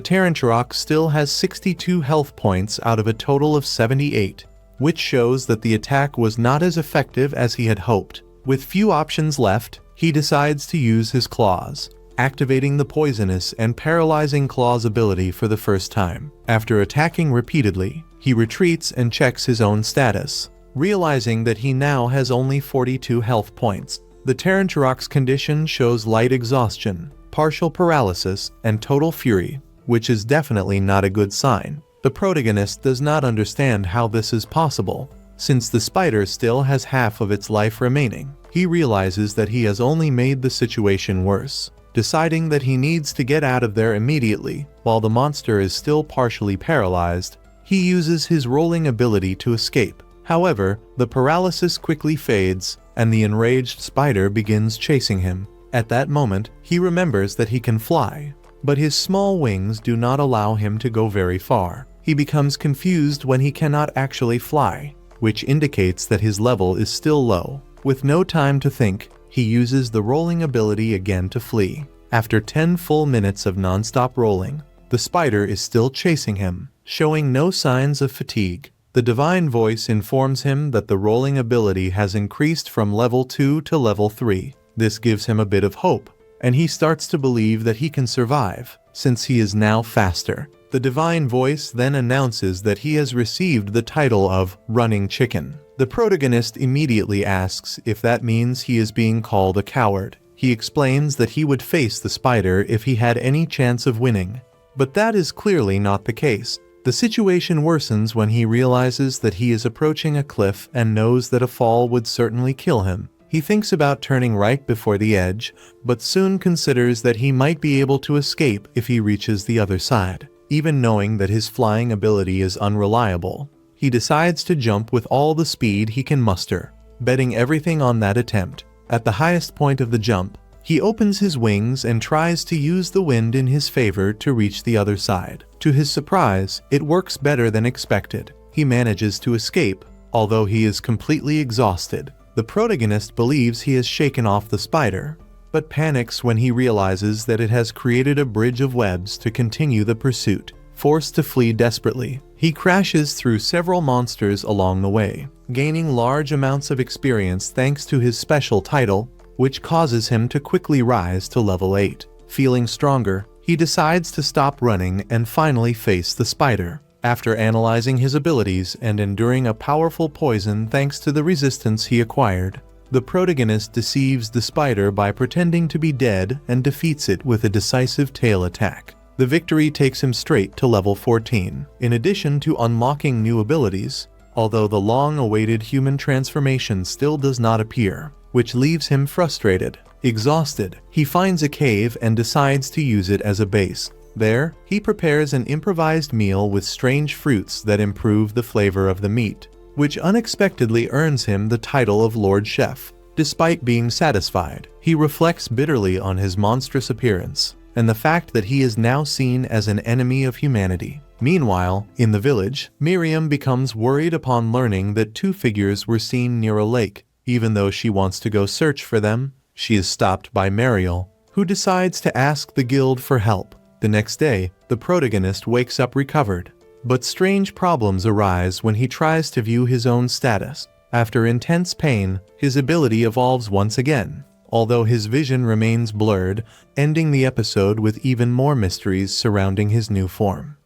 Taranturok still has 62 health points out of a total of 78, which shows that the attack was not as effective as he had hoped. With few options left, he decides to use his claws, activating the poisonous and paralyzing claws ability for the first time. After attacking repeatedly, he retreats and checks his own status, realizing that he now has only 42 health points. The Taranturok's condition shows light exhaustion, partial paralysis, and total fury, which is definitely not a good sign. The protagonist does not understand how this is possible, since the spider still has half of its life remaining. He realizes that he has only made the situation worse. Deciding that he needs to get out of there immediately, while the monster is still partially paralyzed, he uses his rolling ability to escape. However, the paralysis quickly fades, and the enraged spider begins chasing him. At that moment, he remembers that he can fly, but his small wings do not allow him to go very far. He becomes confused when he cannot actually fly, which indicates that his level is still low. With no time to think, he uses the rolling ability again to flee. After 10 full minutes of non-stop rolling, the spider is still chasing him, showing no signs of fatigue. The divine voice informs him that the rolling ability has increased from level 2 to level 3. This gives him a bit of hope, and he starts to believe that he can survive, since he is now faster. The divine voice then announces that he has received the title of Running Chicken. The protagonist immediately asks if that means he is being called a coward. He explains that he would face the spider if he had any chance of winning. But that is clearly not the case. The situation worsens when he realizes that he is approaching a cliff and knows that a fall would certainly kill him. He thinks about turning right before the edge, but soon considers that he might be able to escape if he reaches the other side. Even knowing that his flying ability is unreliable, he decides to jump with all the speed he can muster, betting everything on that attempt. At the highest point of the jump, he opens his wings and tries to use the wind in his favor to reach the other side. To his surprise, it works better than expected. He manages to escape, although he is completely exhausted. The protagonist believes he has shaken off the spider, but panics when he realizes that it has created a bridge of webs to continue the pursuit. Forced to flee desperately, he crashes through several monsters along the way, gaining large amounts of experience thanks to his special title, which causes him to quickly rise to level 8. Feeling stronger, he decides to stop running and finally face the spider. After analyzing his abilities and enduring a powerful poison thanks to the resistance he acquired, the protagonist deceives the spider by pretending to be dead and defeats it with a decisive tail attack. The victory takes him straight to level 14. In addition to unlocking new abilities, although the long-awaited human transformation still does not appear, which leaves him frustrated. Exhausted, he finds a cave and decides to use it as a base. There, he prepares an improvised meal with strange fruits that improve the flavor of the meat, which unexpectedly earns him the title of Lord Chef. Despite being satisfied, he reflects bitterly on his monstrous appearance and the fact that he is now seen as an enemy of humanity. Meanwhile, in the village, Miriam becomes worried upon learning that two figures were seen near a lake. Even though she wants to go search for them, she is stopped by Mariel, who decides to ask the guild for help. The next day, the protagonist wakes up recovered, but strange problems arise when he tries to view his own status. After intense pain, his ability evolves once again, although his vision remains blurred, ending the episode with even more mysteries surrounding his new form.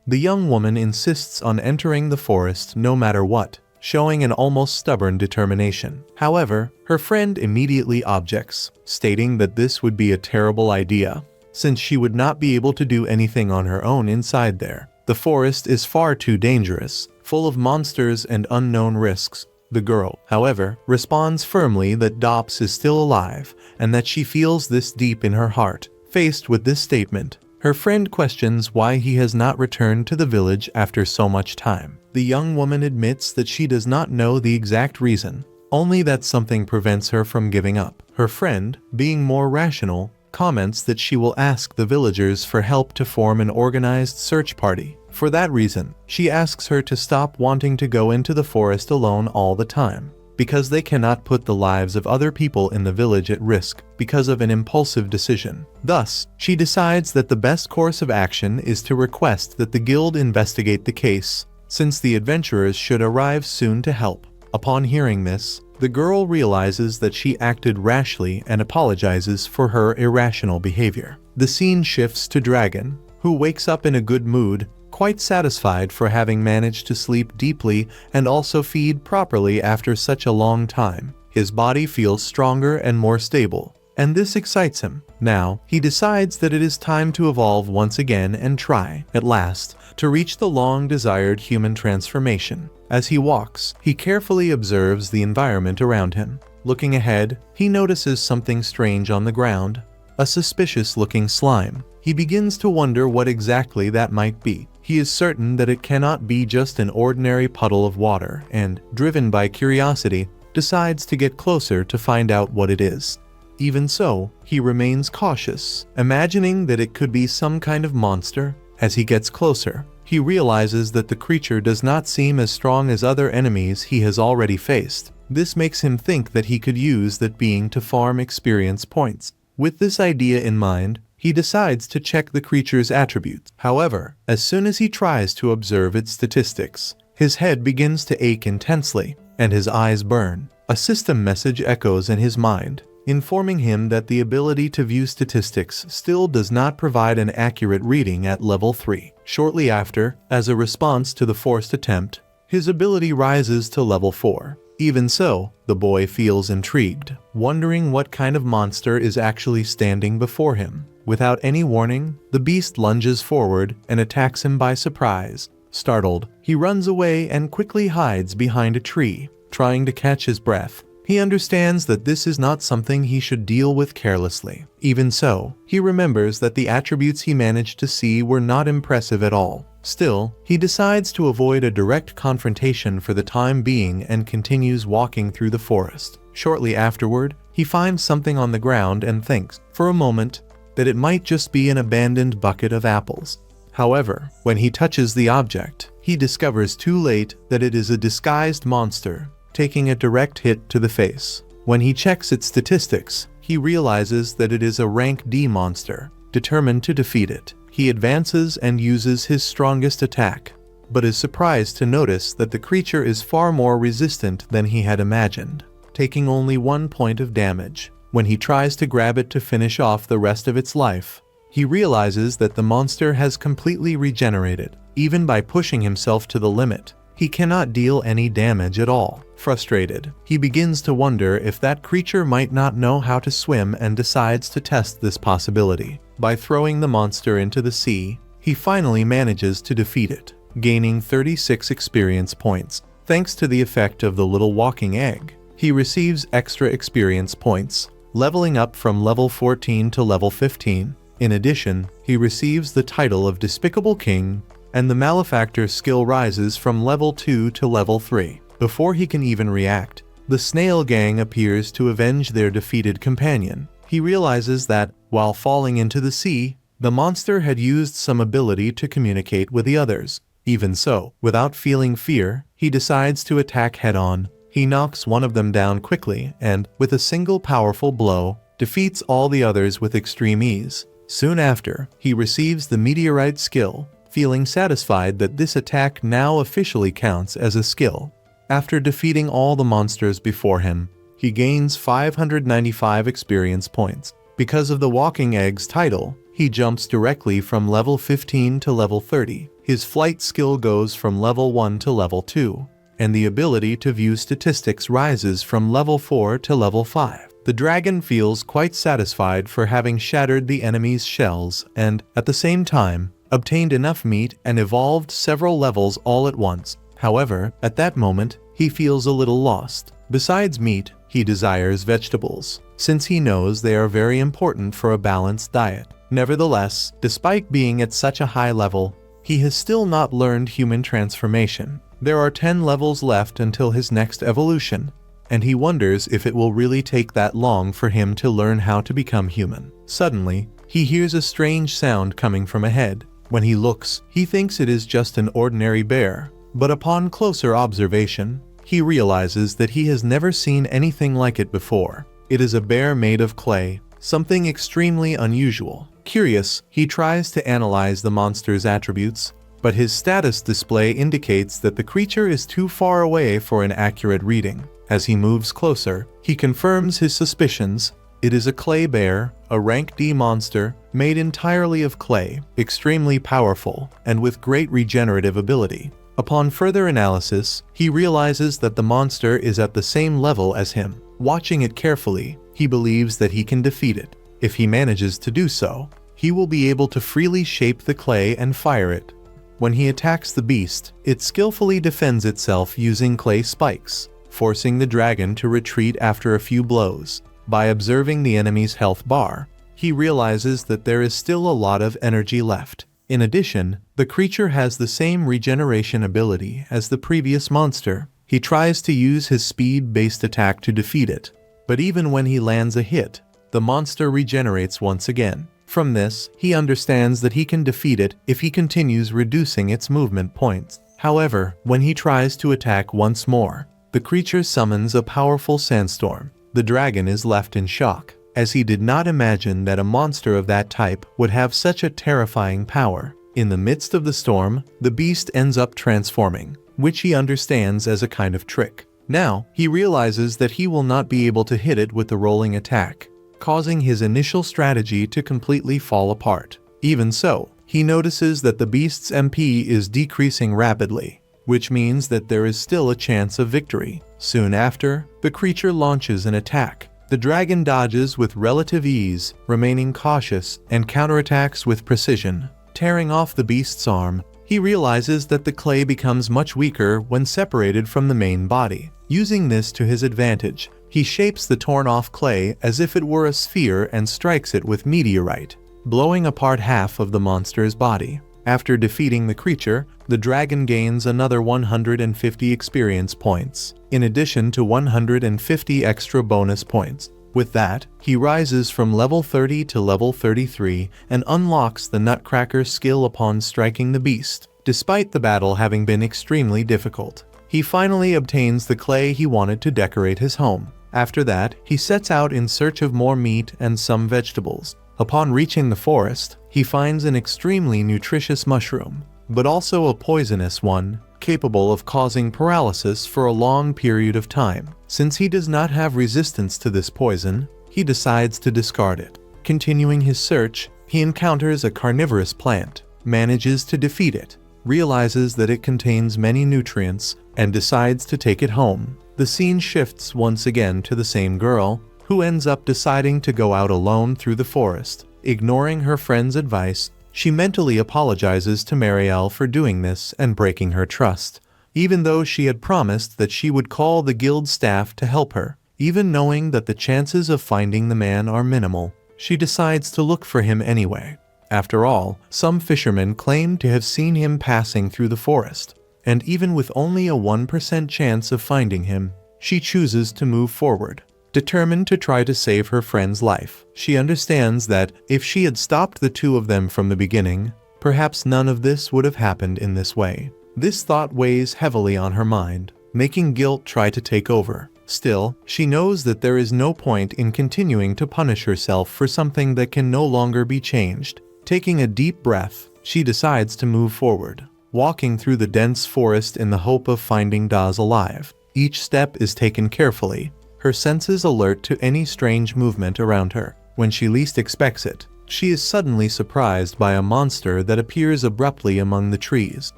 The young woman insists on entering the forest no matter what, showing an almost stubborn determination. However, her friend immediately objects, stating that this would be a terrible idea, since she would not be able to do anything on her own inside there. The forest is far too dangerous, full of monsters and unknown risks. The girl, however, responds firmly that Dops is still alive and that she feels this deep in her heart. Faced with this statement, her friend questions why he has not returned to the village after so much time. The young woman admits that she does not know the exact reason, only that something prevents her from giving up. Her friend, being more rational, comments that she will ask the villagers for help to form an organized search party. For that reason, she asks her to stop wanting to go into the forest alone all the time, because they cannot put the lives of other people in the village at risk because of an impulsive decision. Thus, she decides that the best course of action is to request that the guild investigate the case, since the adventurers should arrive soon to help. Upon hearing this, the girl realizes that she acted rashly and apologizes for her irrational behavior. The scene shifts to Dragon, who wakes up in a good mood, quite satisfied for having managed to sleep deeply and also feed properly after such a long time. His body feels stronger and more stable, and this excites him. Now, he decides that it is time to evolve once again and try, at last, to reach the long-desired human transformation. As he walks, he carefully observes the environment around him. Looking ahead, he notices something strange on the ground, a suspicious-looking slime. He begins to wonder what exactly that might be. He is certain that it cannot be just an ordinary puddle of water and, driven by curiosity, decides to get closer to find out what it is. Even so, he remains cautious, imagining that it could be some kind of monster. As he gets closer, he realizes that the creature does not seem as strong as other enemies he has already faced. This makes him think that he could use that being to farm experience points. With this idea in mind, he decides to check the creature's attributes. However, as soon as he tries to observe its statistics, His head begins to ache intensely, and his eyes burn. A system message echoes in his mind, informing him that the ability to view statistics still does not provide an accurate reading at level 3. Shortly after, as a response to the forced attempt, his ability rises to level 4. Even so, the boy feels intrigued, wondering what kind of monster is actually standing before him. Without any warning, the beast lunges forward and attacks him by surprise. Startled, he runs away and quickly hides behind a tree, trying to catch his breath. He understands that this is not something he should deal with carelessly. Even so, he remembers that the attributes he managed to see were not impressive at all. Still, he decides to avoid a direct confrontation for the time being and continues walking through the forest. Shortly afterward, he finds something on the ground and thinks, for a moment, that it might just be an abandoned bucket of apples. However, when he touches the object, he discovers too late that it is a disguised monster, taking a direct hit to the face. When he checks its statistics, he realizes that it is a rank D monster. Determined to defeat it, he advances and uses his strongest attack, but is surprised to notice that the creature is far more resistant than he had imagined, taking only 1 point of damage. When he tries to grab it to finish off the rest of its life, he realizes that the monster has completely regenerated. Even by pushing himself to the limit, he cannot deal any damage at all. Frustrated, he begins to wonder if that creature might not know how to swim and decides to test this possibility. By throwing the monster into the sea, he finally manages to defeat it, gaining 36 experience points. Thanks to the effect of the little walking egg, he receives extra experience points, leveling up from level 14 to level 15. In addition, he receives the title of Despicable King, and the Malefactor skill rises from level 2 to level 3. Before he can even react, the Snail Gang appears to avenge their defeated companion. He realizes that, while falling into the sea, the monster had used some ability to communicate with the others. Even so, without feeling fear, he decides to attack head-on. He knocks one of them down quickly and, with a single powerful blow, defeats all the others with extreme ease. Soon after, he receives the Meteorite skill, feeling satisfied that this attack now officially counts as a skill. After defeating all the monsters before him, he gains 595 experience points. Because of the Walking Egg's title, he jumps directly from level 15 to level 30. His flight skill goes from level 1 to level 2, and the ability to view statistics rises from level 4 to level 5. The dragon feels quite satisfied for having shattered the enemy's shells and, at the same time, obtained enough meat and evolved several levels all at once. However, at that moment, he feels a little lost. Besides meat, he desires vegetables, since he knows they are very important for a balanced diet. Nevertheless, despite being at such a high level, he has still not learned human transformation. There are 10 levels left until his next evolution, and he wonders if it will really take that long for him to learn how to become human. Suddenly, he hears a strange sound coming from ahead. When he looks, he thinks it is just an ordinary bear, but upon closer observation, he realizes that he has never seen anything like it before. It is a bear made of clay, something extremely unusual. Curious, he tries to analyze the monster's attributes, but his status display indicates that the creature is too far away for an accurate reading. As he moves closer, he confirms his suspicions. It is a clay bear, a rank D monster, made entirely of clay, extremely powerful, and with great regenerative ability. Upon further analysis, he realizes that the monster is at the same level as him. Watching it carefully, he believes that he can defeat it. If he manages to do so, he will be able to freely shape the clay and fire it. When he attacks the beast, it skillfully defends itself using clay spikes, forcing the dragon to retreat after a few blows. By observing the enemy's health bar, he realizes that there is still a lot of energy left. In addition, the creature has the same regeneration ability as the previous monster. He tries to use his speed-based attack to defeat it, but even when he lands a hit, the monster regenerates once again. From this, he understands that he can defeat it if he continues reducing its movement points. However, when he tries to attack once more, the creature summons a powerful sandstorm. The dragon is left in shock, as he did not imagine that a monster of that type would have such a terrifying power. In the midst of the storm, the beast ends up transforming. which he understands as a kind of trick. Now, he realizes that he will not be able to hit it with the rolling attack, causing his initial strategy to completely fall apart. Even so, he notices that the beast's MP is decreasing rapidly, which means that there is still a chance of victory. Soon after, the creature launches an attack. The dragon dodges with relative ease, remaining cautious, and counterattacks with precision. Tearing off the beast's arm, he realizes that the clay becomes much weaker when separated from the main body. Using this to his advantage, he shapes the torn-off clay as if it were a sphere and strikes it with meteorite, blowing apart half of the monster's body. After defeating the creature, the dragon gains another 150 experience points, in addition to 150 extra bonus points. With that, he rises from level 30 to level 33 and unlocks the Nutcracker skill upon striking the beast. Despite the battle having been extremely difficult, he finally obtains the clay he wanted to decorate his home. After that, he sets out in search of more meat and some vegetables. Upon reaching the forest, he finds an extremely nutritious mushroom, but also a poisonous one, capable of causing paralysis for a long period of time. Since he does not have resistance to this poison, he decides to discard it. Continuing his search, he encounters a carnivorous plant, manages to defeat it, realizes that it contains many nutrients, and decides to take it home. The scene shifts once again to the same girl, who ends up deciding to go out alone through the forest. Ignoring her friend's advice, she mentally apologizes to Marielle for doing this and breaking her trust, even though she had promised that she would call the guild staff to help her. Even knowing that the chances of finding the man are minimal, she decides to look for him anyway. After all, some fishermen claim to have seen him passing through the forest, and even with only a 1% chance of finding him, she chooses to move forward. Determined to try to save her friend's life, she understands that if she had stopped the two of them from the beginning, perhaps none of this would have happened in this way. This thought weighs heavily on her mind, making guilt try to take over. Still, she knows that there is no point in continuing to punish herself for something that can no longer be changed. Taking a deep breath, she decides to move forward, walking through the dense forest in the hope of finding Daz alive. Each step is taken carefully, her senses alert to any strange movement around her. When she least expects it, she is suddenly surprised by a monster that appears abruptly among the trees.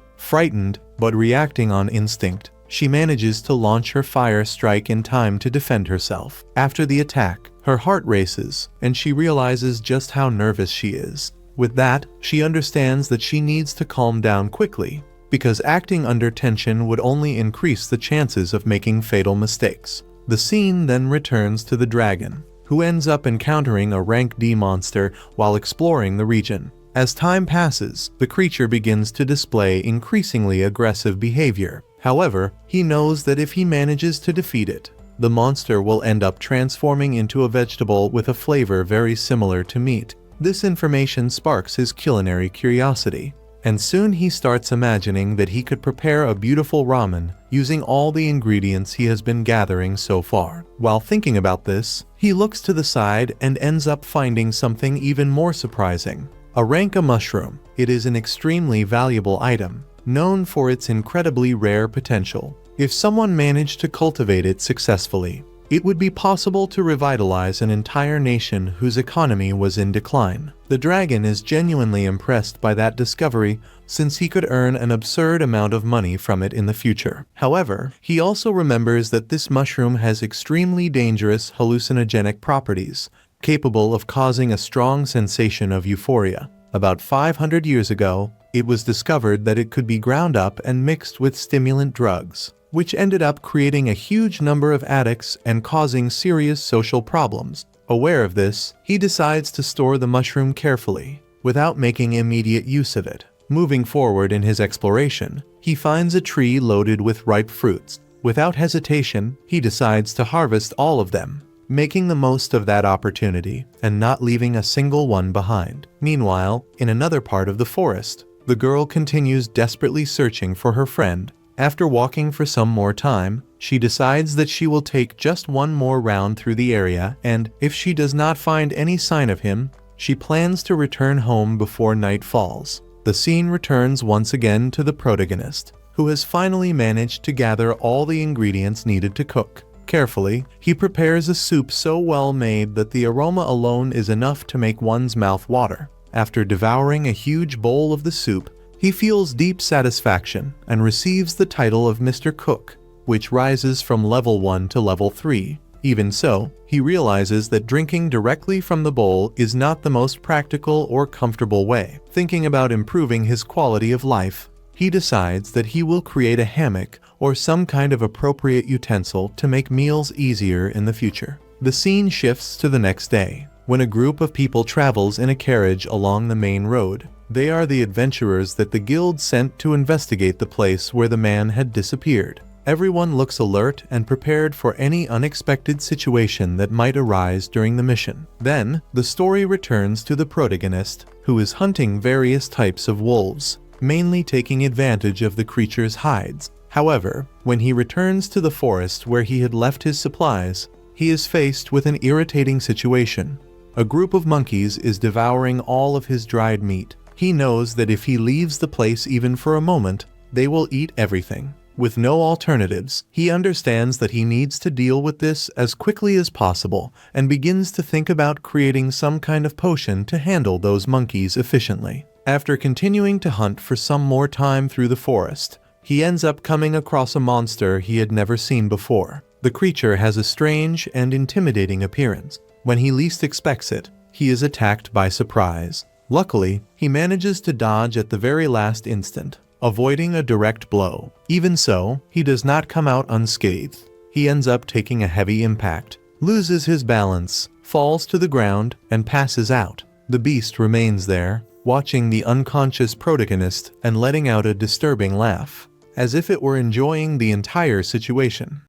Frightened, but reacting on instinct, she manages to launch her fire strike in time to defend herself. After the attack, her heart races, and she realizes just how nervous she is. With that, she understands that she needs to calm down quickly, because acting under tension would only increase the chances of making fatal mistakes. The scene then returns to the dragon, who ends up encountering a rank D monster while exploring the region. As time passes, the creature begins to display increasingly aggressive behavior. However, he knows that if he manages to defeat it, the monster will end up transforming into a vegetable with a flavor very similar to meat. This information sparks his culinary curiosity, and soon he starts imagining that he could prepare a beautiful ramen using all the ingredients he has been gathering so far. While thinking about this, he looks to the side and ends up finding something even more surprising. A ranka mushroom. It is an extremely valuable item, known for its incredibly rare potential. If someone managed to cultivate it successfully, it would be possible to revitalize an entire nation whose economy was in decline. The dragon is genuinely impressed by that discovery, since he could earn an absurd amount of money from it in the future. However, he also remembers that this mushroom has extremely dangerous hallucinogenic properties, capable of causing a strong sensation of euphoria. About 500 years ago, it was discovered that it could be ground up and mixed with stimulant drugs, which ended up creating a huge number of addicts and causing serious social problems. Aware of this, he decides to store the mushroom carefully, without making immediate use of it. Moving forward in his exploration, he finds a tree loaded with ripe fruits. Without hesitation, he decides to harvest all of them, making the most of that opportunity and not leaving a single one behind. Meanwhile, in another part of the forest, the girl continues desperately searching for her friend. After walking for some more time, she decides that she will take just one more round through the area, and if she does not find any sign of him, she plans to return home before night falls. The scene returns once again to the protagonist, who has finally managed to gather all the ingredients needed to cook. Carefully, he prepares a soup so well made that the aroma alone is enough to make one's mouth water. After devouring a huge bowl of the soup, he feels deep satisfaction and receives the title of Mr. Cook, which rises from level 1 to level 3. Even so, he realizes that drinking directly from the bowl is not the most practical or comfortable way. Thinking about improving his quality of life, he decides that he will create a hammock or some kind of appropriate utensil to make meals easier in the future. The scene shifts to the next day, when a group of people travels in a carriage along the main road. They are the adventurers that the guild sent to investigate the place where the man had disappeared. Everyone looks alert and prepared for any unexpected situation that might arise during the mission. Then, the story returns to the protagonist, who is hunting various types of wolves, mainly taking advantage of the creature's hides. However, when he returns to the forest where he had left his supplies, he is faced with an irritating situation. A group of monkeys is devouring all of his dried meat. He knows that if he leaves the place even for a moment, they will eat everything. With no alternatives, he understands that he needs to deal with this as quickly as possible and begins to think about creating some kind of potion to handle those monkeys efficiently. After continuing to hunt for some more time through the forest, he ends up coming across a monster he had never seen before. The creature has a strange and intimidating appearance. When he least expects it, he is attacked by surprise. Luckily, he manages to dodge at the very last instant, avoiding a direct blow. Even so, he does not come out unscathed. He ends up taking a heavy impact, loses his balance, falls to the ground, and passes out. The beast remains there, watching the unconscious protagonist and letting out a disturbing laugh, as if it were enjoying the entire situation.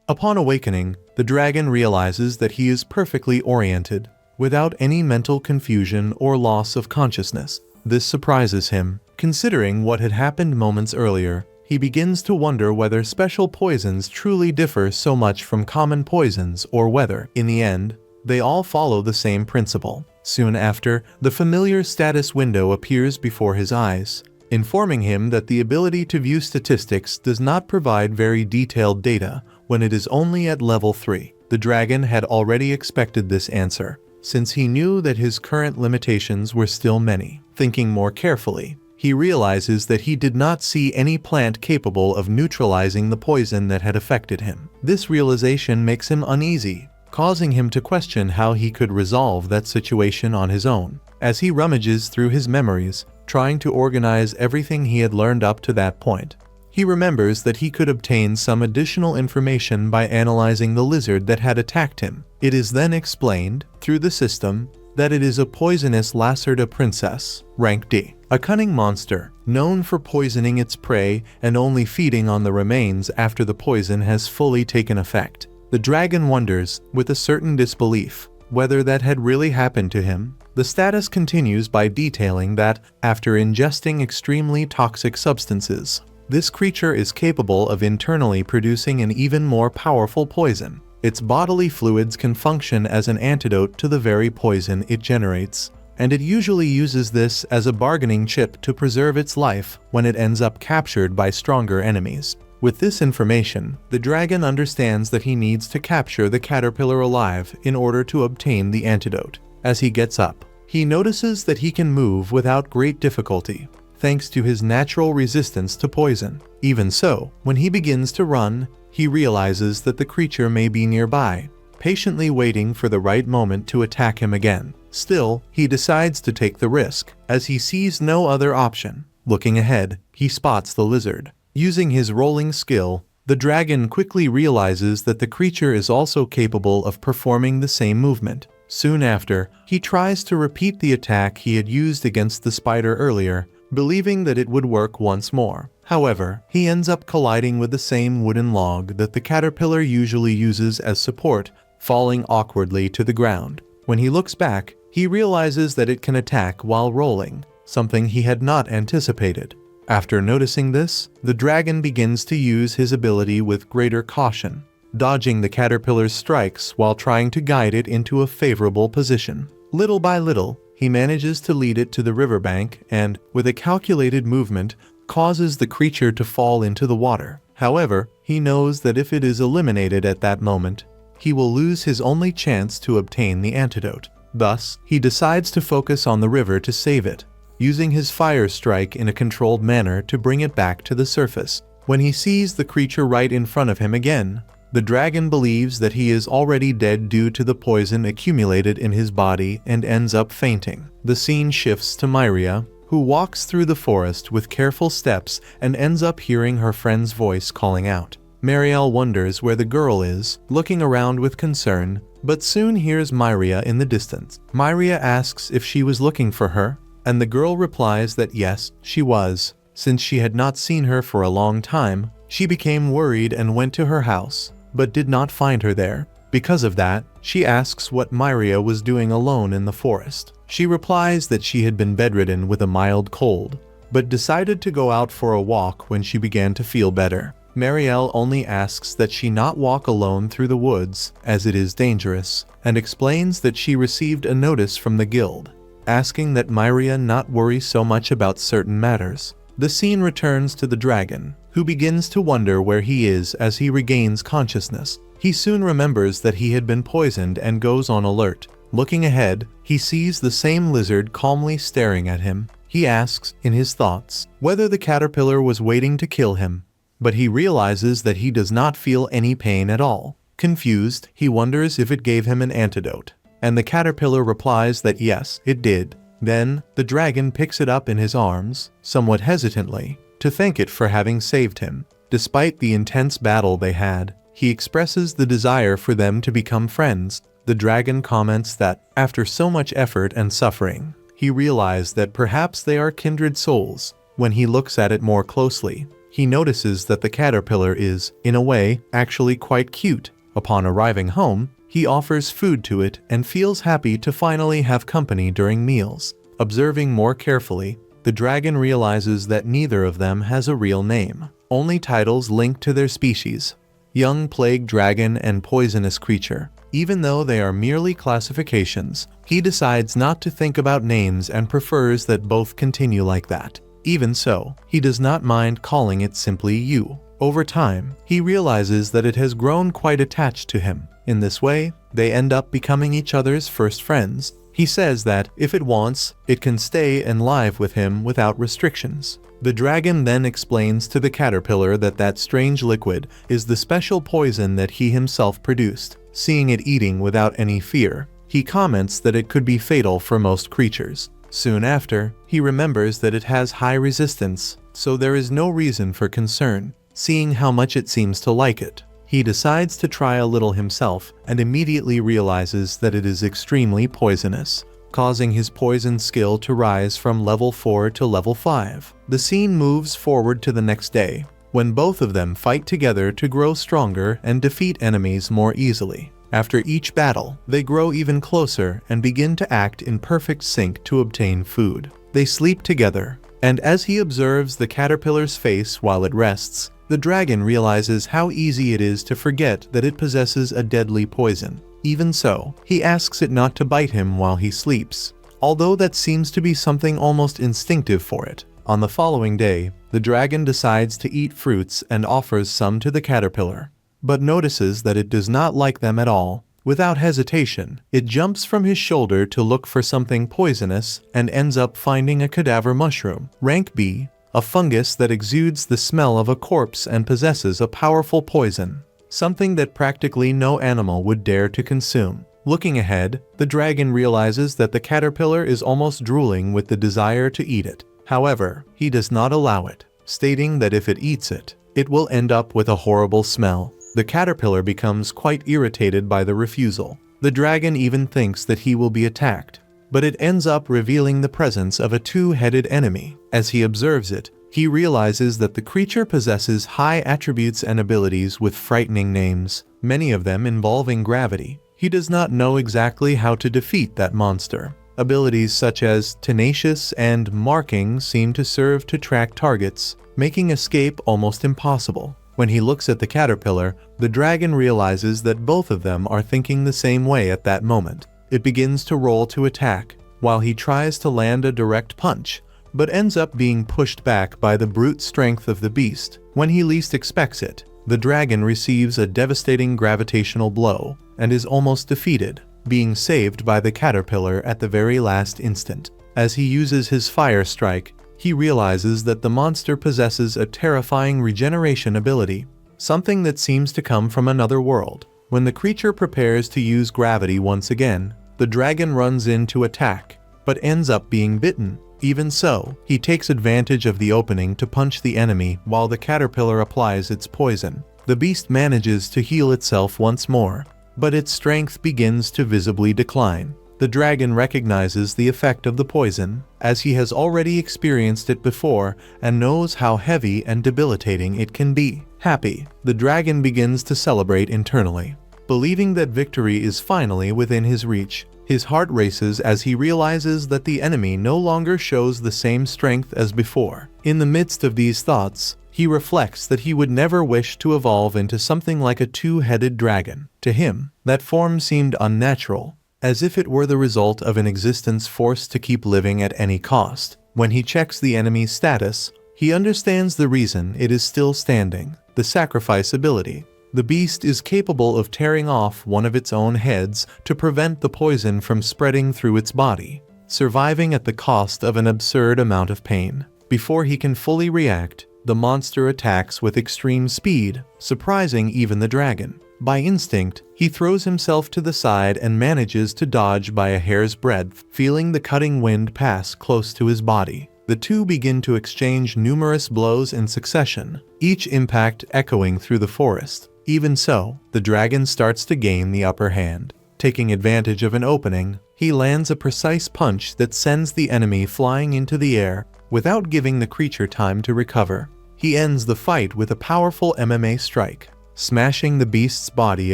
Upon awakening, the dragon realizes that he is perfectly oriented, without any mental confusion or loss of consciousness. This surprises him. Considering what had happened moments earlier, he begins to wonder whether special poisons truly differ so much from common poisons or whether, in the end, they all follow the same principle. Soon after, the familiar status window appears before his eyes, informing him that the ability to view statistics does not provide very detailed data when it is only at level 3. The dragon had already expected this answer, since he knew that his current limitations were still many. Thinking more carefully, he realizes that he did not see any plant capable of neutralizing the poison that had affected him. This realization makes him uneasy, causing him to question how he could resolve that situation on his own. As he rummages through his memories, trying to organize everything he had learned up to that point, he remembers that he could obtain some additional information by analyzing the lizard that had attacked him. It is then explained, through the system, that it is a poisonous Lacerda princess, rank D, a cunning monster, known for poisoning its prey and only feeding on the remains after the poison has fully taken effect. The dragon wonders, with a certain disbelief, whether that had really happened to him. The status continues by detailing that, after ingesting extremely toxic substances, this creature is capable of internally producing an even more powerful poison. Its bodily fluids can function as an antidote to the very poison it generates, and it usually uses this as a bargaining chip to preserve its life when it ends up captured by stronger enemies. With this information, the dragon understands that he needs to capture the caterpillar alive in order to obtain the antidote. As he gets up, he notices that he can move without great difficulty, thanks to his natural resistance to poison. Even so, when he begins to run, he realizes that the creature may be nearby, patiently waiting for the right moment to attack him again. Still, he decides to take the risk, as he sees no other option. Looking ahead, he spots the lizard. Using his rolling skill, the dragon quickly realizes that the creature is also capable of performing the same movement. Soon after, he tries to repeat the attack he had used against the spider earlier, believing that it would work once more. However, he ends up colliding with the same wooden log that the caterpillar usually uses as support, falling awkwardly to the ground. When he looks back, he realizes that it can attack while rolling, something he had not anticipated. After noticing this, the dragon begins to use his ability with greater caution, dodging the caterpillar's strikes while trying to guide it into a favorable position. Little by little, he manages to lead it to the riverbank and, with a calculated movement, causes the creature to fall into the water. However, he knows that if it is eliminated at that moment, he will lose his only chance to obtain the antidote. Thus, he decides to focus on the river to save it, using his fire strike in a controlled manner to bring it back to the surface. When he sees the creature right in front of him again, the dragon believes that he is already dead due to the poison accumulated in his body and ends up fainting. The scene shifts to Myria, who walks through the forest with careful steps and ends up hearing her friend's voice calling out. Marielle wonders where the girl is, looking around with concern, but soon hears Myria in the distance. Myria asks if she was looking for her, and the girl replies that yes, she was. Since she had not seen her for a long time, she became worried and went to her house, but did not find her there. Because of that, she asks what Myria was doing alone in the forest. She replies that she had been bedridden with a mild cold, but decided to go out for a walk when she began to feel better. Marielle only asks that she not walk alone through the woods, as it is dangerous, and explains that she received a notice from the guild, asking that Myria not worry so much about certain matters. The scene returns to the dragon, who begins to wonder where he is as he regains consciousness. He soon remembers that he had been poisoned and goes on alert. Looking ahead, he sees the same lizard calmly staring at him. He asks, in his thoughts, whether the caterpillar was waiting to kill him, but he realizes that he does not feel any pain at all. Confused, he wonders if it gave him an antidote, and the caterpillar replies that yes, it did. Then, the dragon picks it up in his arms, somewhat hesitantly, to thank it for having saved him. Despite the intense battle they had, he expresses the desire for them to become friends. The dragon comments that, after so much effort and suffering, he realized that perhaps they are kindred souls. When he looks at it more closely, he notices that the caterpillar is, in a way, actually quite cute. Upon arriving home, he offers food to it and feels happy to finally have company during meals. Observing more carefully, the dragon realizes that neither of them has a real name, only titles linked to their species. Young plague dragon and poisonous creature. Even though they are merely classifications, he decides not to think about names and prefers that both continue like that. Even so, he does not mind calling it simply you. Over time, he realizes that it has grown quite attached to him. In this way, they end up becoming each other's first friends. He says that, if it wants, it can stay and live with him without restrictions. The dragon then explains to the caterpillar that that strange liquid is the special poison that he himself produced. Seeing it eating without any fear, he comments that it could be fatal for most creatures. Soon after, he remembers that it has high resistance, so there is no reason for concern. Seeing how much it seems to like it, he decides to try a little himself and immediately realizes that it is extremely poisonous, causing his poison skill to rise from level 4 to level 5. The scene moves forward to the next day, when both of them fight together to grow stronger and defeat enemies more easily. After each battle, they grow even closer and begin to act in perfect sync to obtain food. They sleep together, and as he observes the caterpillar's face while it rests, the dragon realizes how easy it is to forget that it possesses a deadly poison. Even so, he asks it not to bite him while he sleeps, although that seems to be something almost instinctive for it. On the following day, the dragon decides to eat fruits and offers some to the caterpillar, but notices that it does not like them at all. Without hesitation, it jumps from his shoulder to look for something poisonous and ends up finding a cadaver mushroom, rank B, a fungus that exudes the smell of a corpse and possesses a powerful poison, something that practically no animal would dare to consume. Looking ahead, the dragon realizes that the caterpillar is almost drooling with the desire to eat it. However, he does not allow it, stating that if it eats it, it will end up with a horrible smell. The caterpillar becomes quite irritated by the refusal. The dragon even thinks that he will be attacked, but it ends up revealing the presence of a two-headed enemy. As he observes it, he realizes that the creature possesses high attributes and abilities with frightening names, many of them involving gravity. He does not know exactly how to defeat that monster. Abilities such as tenacious and marking seem to serve to track targets, making escape almost impossible. When he looks at the caterpillar, the dragon realizes that both of them are thinking the same way at that moment. It begins to roll to attack. While he tries to land a direct punch, but ends up being pushed back by the brute strength of the beast. When he least expects it, the dragon receives a devastating gravitational blow and is almost defeated, being saved by the caterpillar at the very last instant. As he uses his fire strike, he realizes that the monster possesses a terrifying regeneration ability, something that seems to come from another world. When the creature prepares to use gravity once again, the dragon runs in to attack, but ends up being bitten. Even so, he takes advantage of the opening to punch the enemy while the caterpillar applies its poison. The beast manages to heal itself once more, but its strength begins to visibly decline. The dragon recognizes the effect of the poison, as he has already experienced it before and knows how heavy and debilitating it can be. Happy, the dragon begins to celebrate internally. Believing that victory is finally within his reach, his heart races as he realizes that the enemy no longer shows the same strength as before. In the midst of these thoughts, he reflects that he would never wish to evolve into something like a two-headed dragon. To him, that form seemed unnatural, as if it were the result of an existence forced to keep living at any cost. When he checks the enemy's status, he understands the reason it is still standing: the sacrifice ability. The beast is capable of tearing off one of its own heads to prevent the poison from spreading through its body, surviving at the cost of an absurd amount of pain. Before he can fully react, the monster attacks with extreme speed, surprising even the dragon. By instinct, he throws himself to the side and manages to dodge by a hair's breadth, feeling the cutting wind pass close to his body. The two begin to exchange numerous blows in succession, each impact echoing through the forest. Even so, the dragon starts to gain the upper hand. Taking advantage of an opening, he lands a precise punch that sends the enemy flying into the air without giving the creature time to recover. He ends the fight with a powerful MMA strike, smashing the beast's body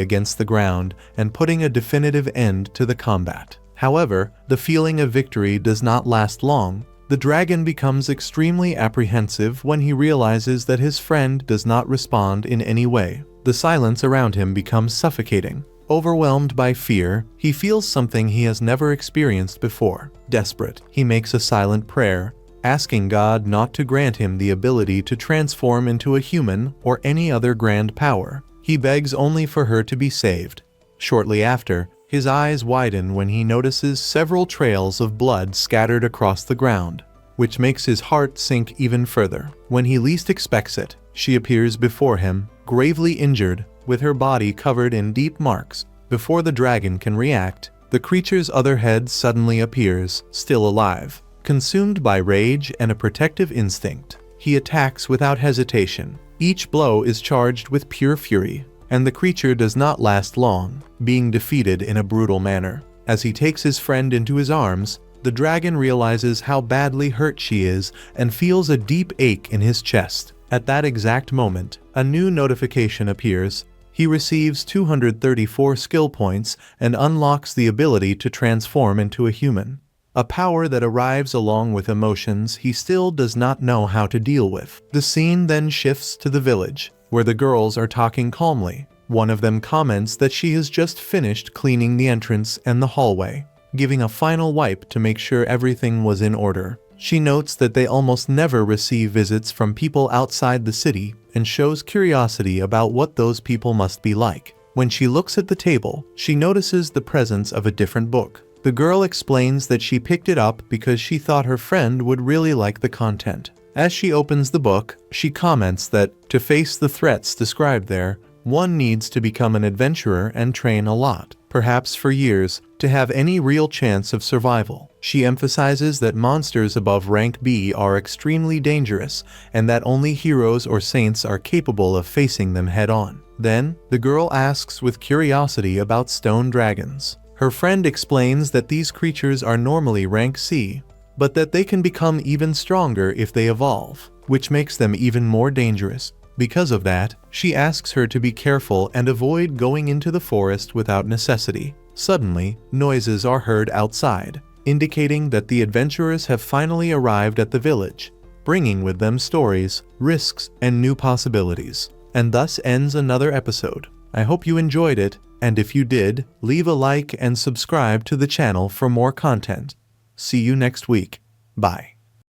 against the ground and putting a definitive end to the combat. However, the feeling of victory does not last long. The dragon becomes extremely apprehensive when he realizes that his friend does not respond in any way. The silence around him becomes suffocating. Overwhelmed by fear, he feels something he has never experienced before. Desperate, he makes a silent prayer, asking God not to grant him the ability to transform into a human or any other grand power. He begs only for her to be saved. Shortly after, his eyes widen when he notices several trails of blood scattered across the ground, which makes his heart sink even further. When he least expects it, she appears before him, gravely injured, with her body covered in deep marks. Before the dragon can react, the creature's other head suddenly appears, still alive. Consumed by rage and a protective instinct, he attacks without hesitation. Each blow is charged with pure fury, and the creature does not last long, being defeated in a brutal manner. As he takes his friend into his arms, the dragon realizes how badly hurt she is and feels a deep ache in his chest. At that exact moment, a new notification appears. He receives 234 skill points and unlocks the ability to transform into a human, a power that arrives along with emotions he still does not know how to deal with. The scene then shifts to the village, where the girls are talking calmly. One of them comments that she has just finished cleaning the entrance and the hallway, giving a final wipe to make sure everything was in order. She notes that they almost never receive visits from people outside the city and shows curiosity about what those people must be like. When she looks at the table, she notices the presence of a different book. The girl explains that she picked it up because she thought her friend would really like the content. As she opens the book, she comments that, to face the threats described there, one needs to become an adventurer and train a lot, perhaps for years, to have any real chance of survival. She emphasizes that monsters above rank B are extremely dangerous and that only heroes or saints are capable of facing them head-on. Then, the girl asks with curiosity about stone dragons. Her friend explains that these creatures are normally rank C, but that they can become even stronger if they evolve, which makes them even more dangerous. Because of that, she asks her to be careful and avoid going into the forest without necessity. Suddenly, noises are heard outside, indicating that the adventurers have finally arrived at the village, bringing with them stories, risks, and new possibilities. And thus ends another episode. I hope you enjoyed it, and if you did, leave a like and subscribe to the channel for more content. See you next week. Bye.